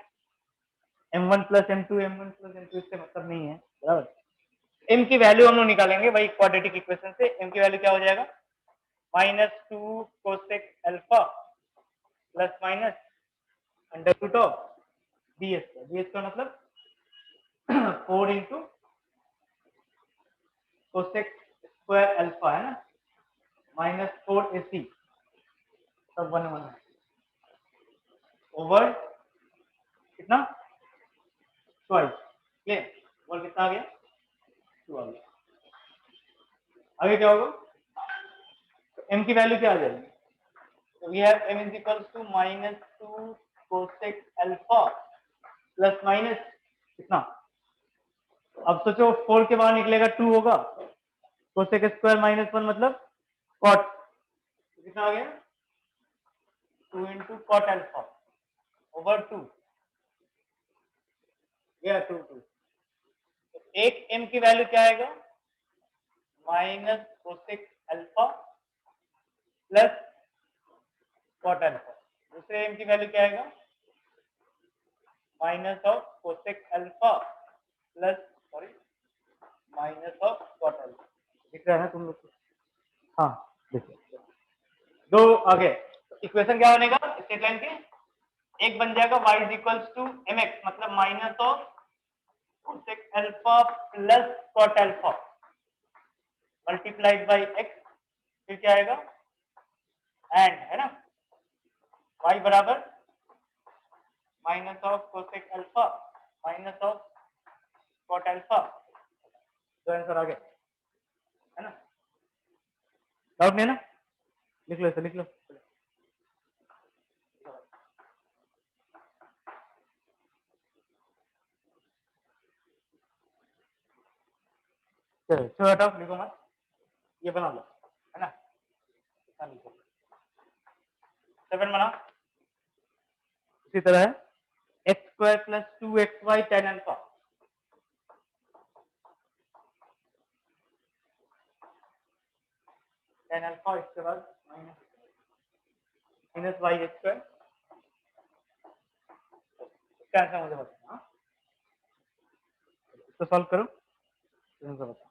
m1 plus m2 m1 plus m2 इससे मतलब नहीं है, बराबर। m की वैल्यू हम लोग निकालेंगे भाई क्वाड्रेटिक इक्वेशन से। m की वैल्यू क्या हो जाएगा, -2 cosec alpha plus minus under root of B square. B square मतलब 4 इंटू कोसेक स्क्वायर अल्फा, है ना, -4ac सब 1 ओवर कितना, ट्वाइस, ये और कितना आ गया, 2 आ गया। आगे क्या होगा, तो m की वैल्यू क्या आ जाएगी, तो we have m is equal to -2 cosec alpha plus minus कितना, अब सोचो 4 के बाहर निकलेगा 2 होगा, कोसेक स्क्वायर -1 मतलब कॉट, कितना आ गया, 2 इंटू कॉट अल्फा ओवर 2, या 2 2। एक m की वैल्यू क्या आएगा, minus cosec alpha plus cot alpha. दूसरे m की वैल्यू क्या आएगा, minus of cosec alpha plus sorry minus of cot alpha. दिख रहा है ना तुम लोग को, हाँ देखिए दो आगे इक्वेशन क्या बनेगा स्ट्रेट लाइन के, एक बन जाएगा y is equals to M x मतलब minus of cosec alpha plus cot alpha multiplied by x, फिर क्या आएगा एंड, है ना, y बराबर minus of cosec alpha minus of cot alpha. तो आंसर आ गया, है ना, डाउट नहीं है ना, लिख लो इसे, लिख लो। चलो छोटा हटाओ, लिखो मत, ये बना लो, है ना, 7 बना। इसी तरह है x square plus 2xy tan alpha, tan alpha, इसके बाद माइनस वाई स्क्वायर। इसका आंसर मुझे बताना, हाँ? इसको सॉल्व करो, आंसर बताओ।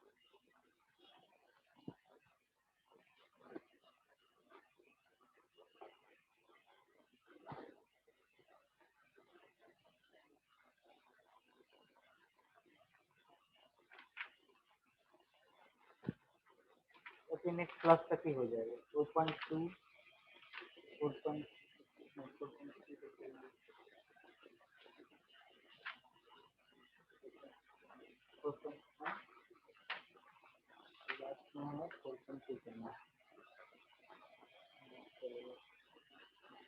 ओके नेक्स्ट क्लास तक ही हो जाएगा, 4.2 4.2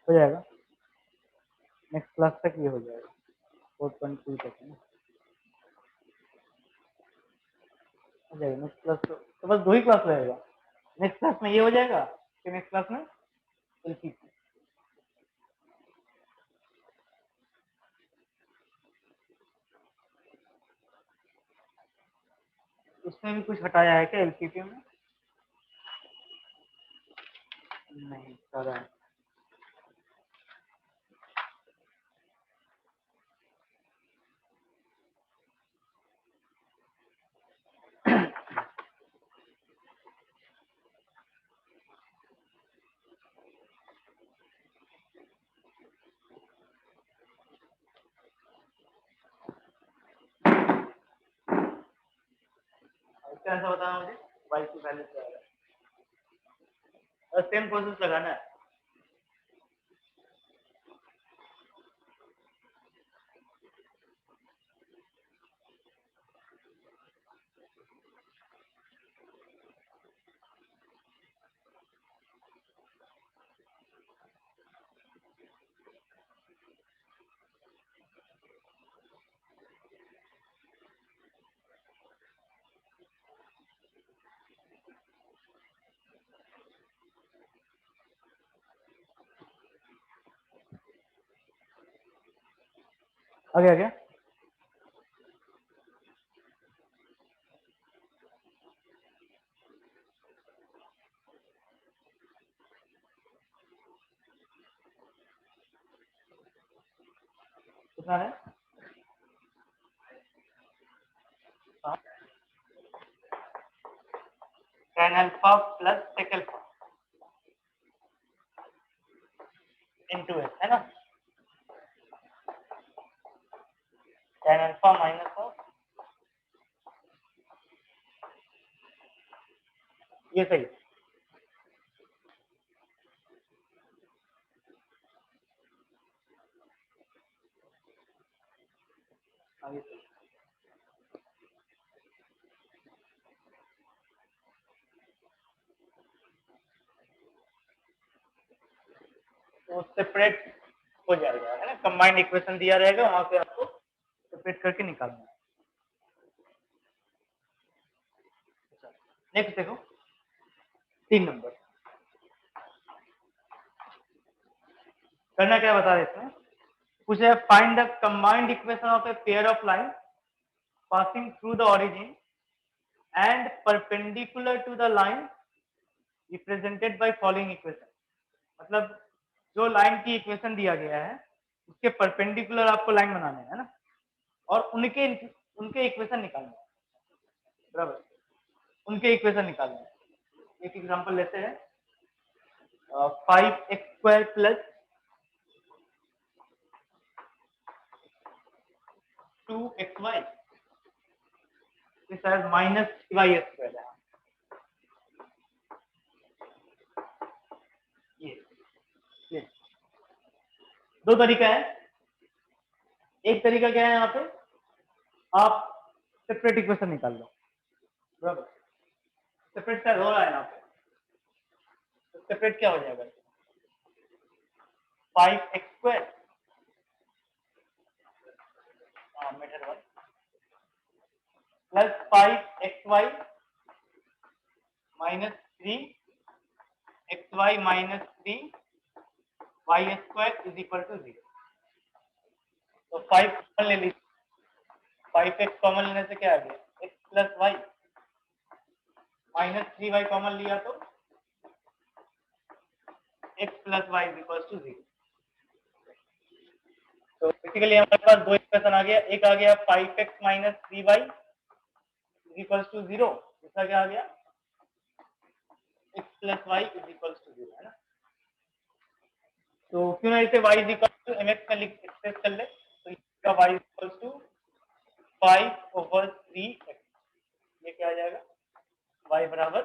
हो जाएगा, नेक्स्ट क्लास तक ये हो जाएगा 4.2 तक, है ना, हो जाएगा नेक्स्ट क्लास। तो बस 2 ही क्लास रहेगा, नेक्स्ट क्लास में ये हो जाएगा, फिर नेक्स्ट क्लास में एलसीसी। उसमें भी कुछ हटाया है क्या एलसीसी में, नहीं सारा है। इसका आंसर बताना मुझे, y की वैल्यू क्या है, और सेम प्रोसेस लगाना है। आगे आगे कितना है, tan alpha plus sec alpha into s है ना, tan अल्फा माइनस ऑफ, ये सही है। हाँ, ये सही है। तो सेपरेट हो जाएगा है ना, कंबाइंड इक्वेशन दिया रहेगा, वहां से आपको सेपरेट करके निकालना है। नेक्स्ट देखो 3 नंबर, करना क्या बता रहे इसमें, पूछा है find the combined equation of a pair of line passing through the origin and perpendicular to the line represented by following equation. मतलब जो लाइन की इक्वेशन दिया गया है उसके परपेंडिकुलर आपको लाइन बनाने है ना, और उनके उनके इक्वेशन निकालने हैं, बराबर, उनके इक्वेशन निकालने हैं। एक एग्जांपल लेते हैं, 5x² प्लस 2xy, ये शायद -3y² है। ये दो तरीका है, एक तरीका क्या है, यहाँ पे आप सेपरेट इक्वेशन निकाल लो, बराबर, सेपरेट शायद हो रहा है यहाँ पे, तो सेपरेट क्या हो जाएगा, 5x² method 1 plus 5xy minus 3xy minus 3y² is equal to 0। तो 5 कॉमन ले लीजिए, 5x कॉमन लेने से क्या आ गया, x plus Y, minus 3y common लिया तो x plus Y is equal to 0। तो बेसिकली हमारे पास दो इक्वेशन आ गया, एक आ गया 5x minus 3y is equal to 0, दूसरा क्या आ गया, x plus Y is equal to 0, है ना। तो क्यों ना इसे y is equal to mx में लिख एक्सप्रेस कर ले, तो इसका y is equal to 5/3x, ये क्या आ जाएगा, y बराबर,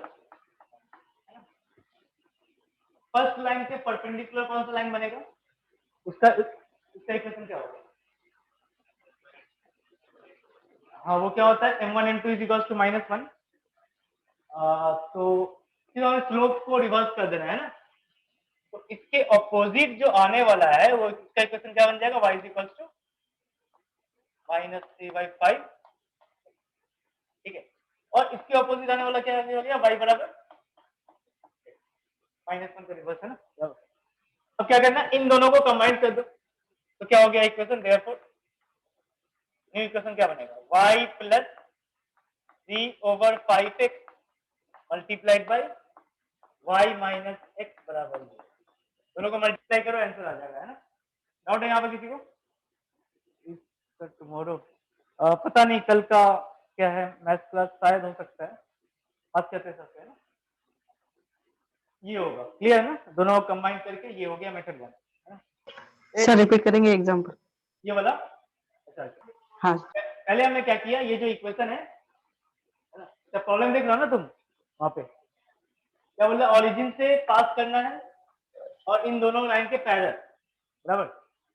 फर्स्ट लाइन के परपेंडिकुलर कौन सा लाइन बनेगा, उसका इक्वेशन क्या होगा, हाँ वो क्या होता है, m1 m2 is equal to -1। तो फिर हमें स्लोप को रिवर्स कर देना है ना, तो इसके ऑपोजिट जो आने वाला है वो इसका इक्वेशन क्या बन जाएगा, y इज इक्वल टू -3/5, ठीक है, और इसके ऑपोजिट आने वाला क्या हो गया, y बराबर -1 का रिवर्स है ना। अब क्या करना, इन दोनों को कंबाइन कर दो, तो क्या हो गया इक्वेशन, देयरफॉर न्यू इक्वेशन क्या बनेगा, y plus 3/5x multiplied by y minus x बराबर 0। दोनों को मल्टीप्लाई करो, आंसर आ जाएगा, है ना। डाउट है यहाँ पे किसी को, टुमारो पता नहीं कल का क्या है, मैथ्स क्लास शायद हो सकता है, बात करते सकते हैं ना, ये होगा, क्लियर है ना, दोनों को कंबाइन करके ये हो गया मेथड 1, है ना। सर रिपीट करेंगे एग्जांपल, ये वाला, अच्छा हाँ पहले हमने क्या किया, ये जो इक्वेशन है ना, क्या प्रॉब्लम देख रहे हो ना तुम वहां पे? क्या बोल रहे, ऑरिजिन से पास करना है और इन दोनों लाइन के पैरेलल, बराबर,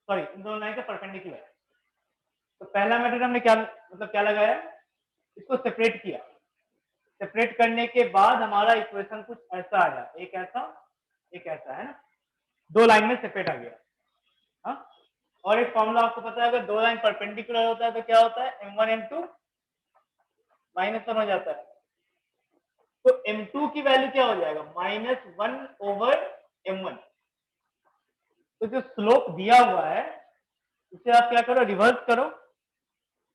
सॉरी इन दोनों लाइन के परपेंडिकुलर। तो पहला मेथड हमने क्या मतलब क्या लगाया, इसको सेपरेट किया। सेपरेट करने के बाद हमारा इक्वेशन कुछ ऐसा आया, एक ऐसा है ना, दो लाइन में सेपरेट आ गया। हाँ, और एक फॉर्मूला आपको पता है, अगर दो लाइन परपेंडिकुलर होता है तो क्या होता है, m1 m2 -1 हो जाता है। तो m2 की वैल्यू क्या हो जाएगा, -1/m1। तो जो स्लोप दिया हुआ है उसे आप क्या करो, रिवर्स करो।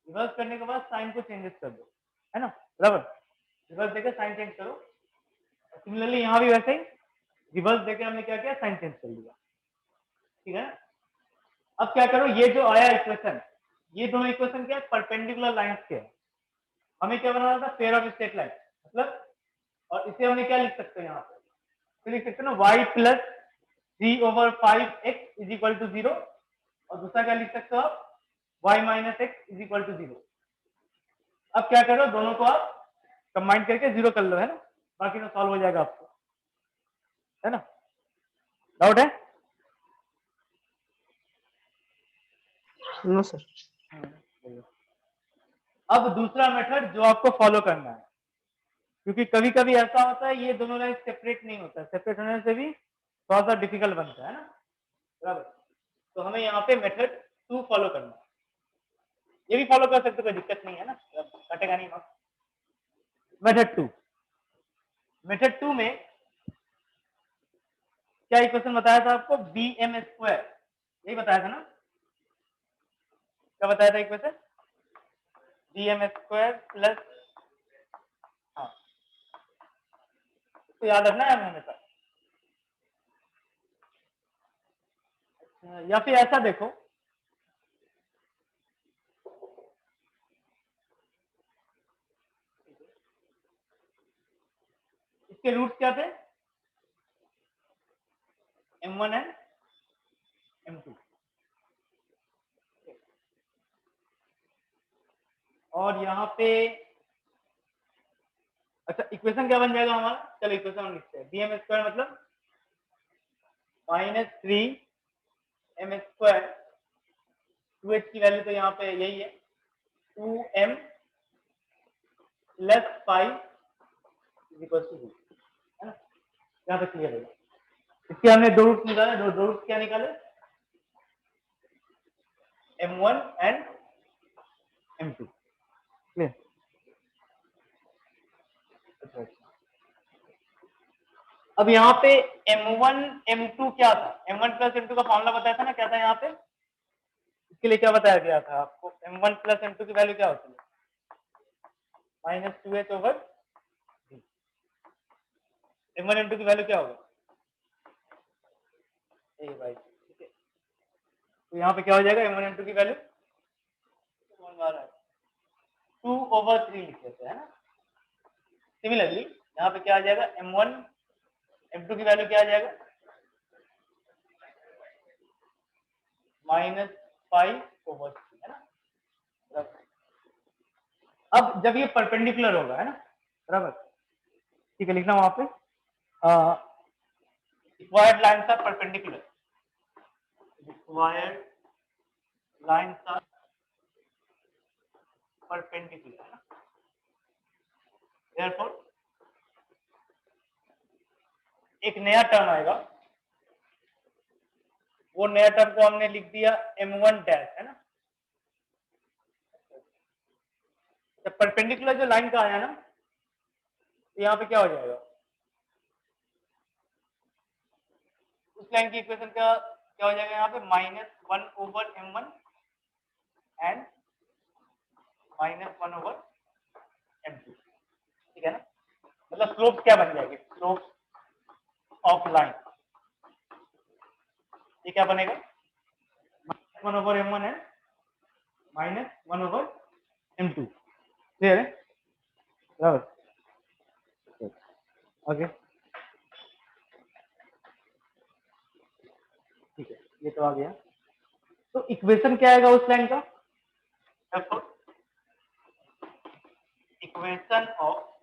रिवर्स करने के बाद साइन को चेंजेस कर दो, है ना, बराबर। रिवर्स देके साइन चेंज करो। सिमिलरली यहाँ भी वैसे ही रिवर्स देके हमने क्या किया, साइन चेंज कर लिया, ठीक है। अब क्या करो, ये जो आया इक्वेशन, ये दोनों इक्वेशन क्या है, परपेंडिकुलर लाइंस के हैं। हमें क्या बनाना था, पेयर ऑफ स्ट्रेट लाइन, मतलब, और इसे हमने क्या लिख सकते हैं यहाँ पे, तो लिख सकते हैं ना y plus 3/5x is equal to 0, और दूसरा क्या लिख सकते हो आप, y minus X is equal to 0। अब क्या करो, दोनों को आप कंबाइन करके 0 कर लो, है ना, बाकी तो सॉल्व हो जाएगा आपको, है ना। डाउट है? No sir. अब दूसरा मेथड जो आपको फॉलो करना है, क्योंकि कभी कभी ऐसा होता है ये दोनों लाइन सेपरेट नहीं होता, सेपरेट होने से भी थोड़ा सा डिफिकल्ट बनता है ना, बराबर। तो हमें यहाँ पे मेथड 2 फॉलो करना है। ये भी फॉलो कर सकते, कोई दिक्कत नहीं है ना, कटेगा नहीं मार्क्स। मेथड 2 में क्या इक्वेशन बताया था आपको, bm², यही बताया था ना, क्या बताया था इक्वेशन, bm² प्लस, हाँ, तो याद रखना है हमेशा। या फिर ऐसा देखो, इसके रूट क्या थे, m1 एंड m2, और यहाँ पे अच्छा इक्वेशन क्या बन जाएगा हमारा, चलो इक्वेशन हम लिखते हैं, bm² मतलब -3m², 2h की वैल्यू तो यहाँ पे यही है, 2m plus 5 is equal to 2, है ना, यहाँ तक क्लियर होगा। इसके हमने दो रूट निकाले, दो रूट क्या निकाले, m1 एंड m2, क्लियर। अब यहाँ पे m1 m2 क्या था, m1 प्लस m2 का फॉर्मूला बताया था ना, क्या था यहाँ पे, इसके लिए क्या बताया गया था आपको, m1 प्लस m2 की वैल्यू क्या होती है, -2h/, m1 m2 की वैल्यू क्या होगा, ए भाई, ठीक है। तो यहाँ पे क्या हो जाएगा, m1 m2 की वैल्यू 2/3 लिख देते हैं, है ना। सिमिलरली यहाँ पे क्या आ जाएगा, m1 m2 की वैल्यू क्या आ जाएगा, -5/3, है ना। अब जब ये परपेंडिकुलर होगा, है ना, बराबर, ठीक है, लिखना वहां पे, required lines are perpendicular, required lines are perpendicular, है ना। देयरफॉर एक नया टर्म आएगा, वो नया टर्म को हमने लिख दिया m1 डैश, है ना। जब परपेंडिकुलर जो लाइन का आया ना, तो यहाँ पे क्या हो जाएगा, उस लाइन की इक्वेशन का क्या हो जाएगा यहाँ पे, -1/m1 एंड -1/m2, ठीक है ना। मतलब स्लोप क्या बन जाएगी, स्लोप ऑफ लाइन, ये क्या बनेगा, -1/m1 एंड -1/m2, क्लियर है, बराबर, ओके, ठीक है, ये तो आ गया। तो इक्वेशन क्या आएगा उस लाइन का, equation of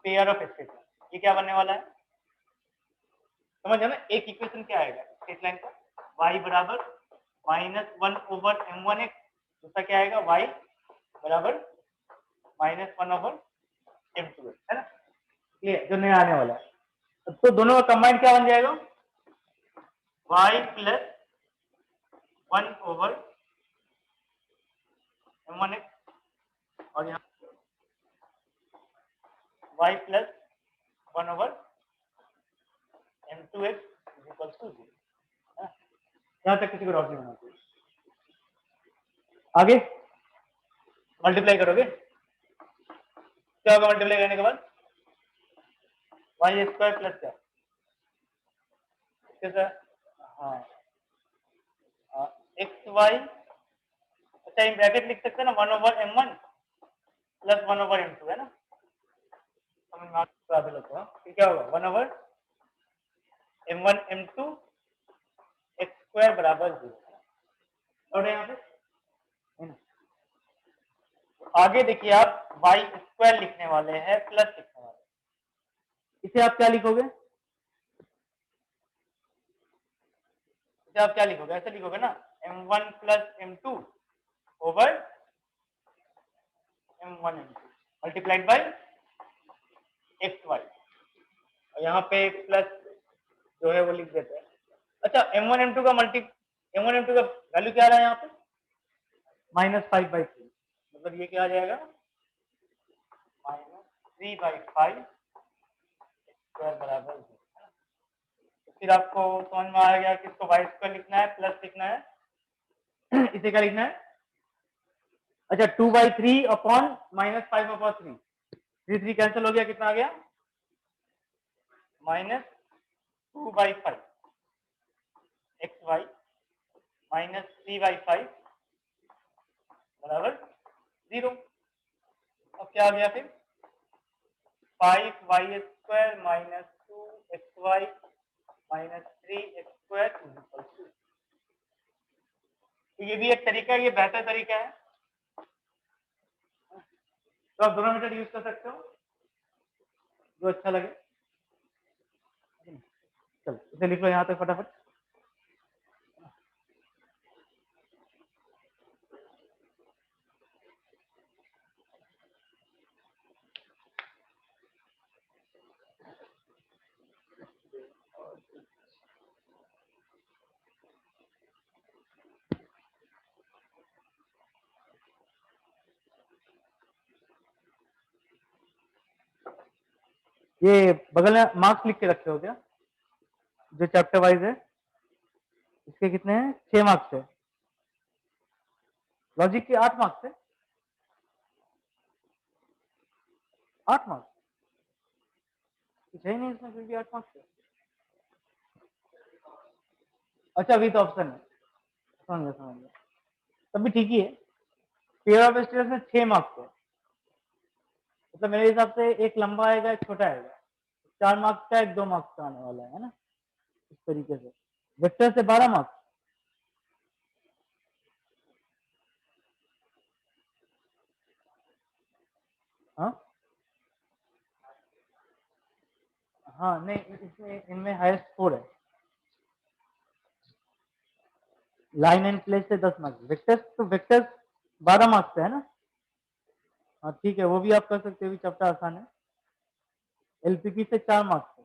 pair of straight line. ये क्या बनने वाला है, समझ ना, एक इक्वेशन क्या आएगा स्ट्रेट लाइन का, y बराबर -1/m1x, दूसरा क्या आएगा y बराबर -1/m2x, है ना, ये जो नया आने वाला है। तो दोनों का कंबाइंड क्या बन जाएगा, y प्लस 1/m1x और यहाँ y plus 1/m2x equals to 0। यहाँ तक किसी को डाउट नहीं होना चाहिए। आगे मल्टीप्लाई करोगे, क्या होगा मल्टीप्लाई करने के बाद, वाई स्क्वायर प्लस क्या, कैसा, हाँ एक्स वाई, अच्छा इन ब्रैकेट लिख सकते हैं ना, 1/m1 प्लस 1/m2, है ना, समझ में आता है लोग को, क्या होगा 1/m1m2 एक्स स्क्वायर बराबर 0, और यहाँ पे आगे देखिए आप वाई स्क्वायर लिखने वाले हैं प्लस लिखने वाले, इसे आप क्या लिखोगे, इसे आप क्या लिखोगे, ऐसे लिखोगे ना, m1 plus m2 over m1 m2 multiplied by X Y, और यहाँ पे प्लस जो है वो लिख देते हैं। अच्छा m1 m2 का m1 m2 का वैल्यू क्या आ रहा है यहाँ पे, -5/3, मतलब ये क्या आ जाएगा, -3/5 स्क्वायर बराबर 0। तो फिर आपको समझ में आ गया कि इसको वाई स्क्वायर लिखना है प्लस लिखना है, इसे क्या लिखना है, अच्छा 2/3 अपॉन -5/3, 3 कैंसिल हो गया, कितना आ गया, -2/5 एक्स वाई -3/5 बराबर 0। अब क्या आ गया फिर, 5y square minus 2xy minus 3x square equal to, तो ये भी एक तरीका है, ये बेहतर तरीका है, तो आप दोनों मेथड यूज कर सकते हो जो अच्छा लगे। चलो इसे लिख लो यहाँ तक फटाफट, ये बगल में मार्क्स लिख के रखे हो क्या, जो चैप्टर वाइज है, इसके कितने हैं, 6 मार्क्स है, लॉजिक के 8 मार्क्स है, 8 मार्क्स, कुछ है ही नहीं इसमें, फिर भी 8 मार्क्स है, अच्छा विद ऑप्शन है, समझ गया, तब भी ठीक ही है, पेयर ऑफ स्टेटस में 6 मार्क्स है, मतलब मेरे हिसाब से एक लंबा आएगा एक छोटा आएगा, 4 मार्क्स का एक 2 मार्क्स का आने वाला है ना, इस तरीके से। वेक्टर से 12 मार्क्स, हाँ हाँ नहीं, इसमें इनमें हाईएस्ट 4 है, लाइन एंड प्लेस से 10 मार्क्स, वेक्टर्स तो वेक्टर्स 12 मार्क्स है ना, हाँ ठीक है, वो भी आप कर सकते हो, चैप्टर आसान है। एलपीकी से 4 मार्क्स है,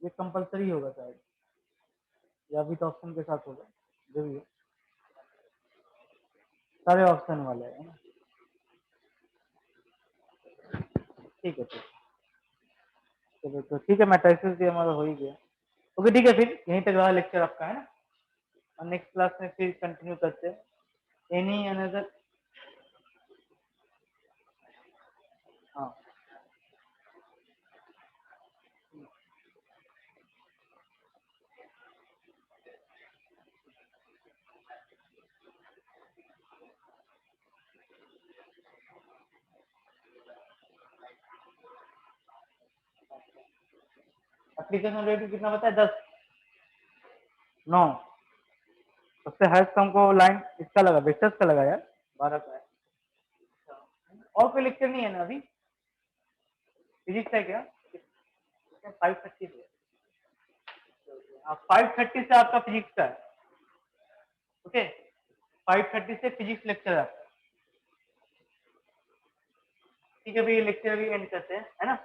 ये कंपलसरी होगा शायद, या विद ऑप्शन के साथ होगा, जो भी है, सारे ऑप्शन वाले है ना, ठीक है, चलो तो ठीक है, मैट्रिसेस भी हमारा हो ही गया, ओके ठीक है, फिर यहीं तक रहा लेक्चर आपका, है ना, और नेक्स्ट क्लास में फिर कंटिन्यू करते हैं एनी अनदर, हाँ एप्लीकेशन रेट कितना बताया, 10 9, सबसे हाईएस्ट हमको लाइन इसका लगा, वेक्टर्स का लगा यार, 12 का है, और कोई लेक्चर नहीं है ना अभी, फिजिक्स है क्या? 5:30 पे 5:30 से आपका फिजिक्स का है, ओके 5:30 से फिजिक्स लेक्चर है आपका। ठीक है, अभी ये लेक्चर अभी एंड करते हैं, है ना।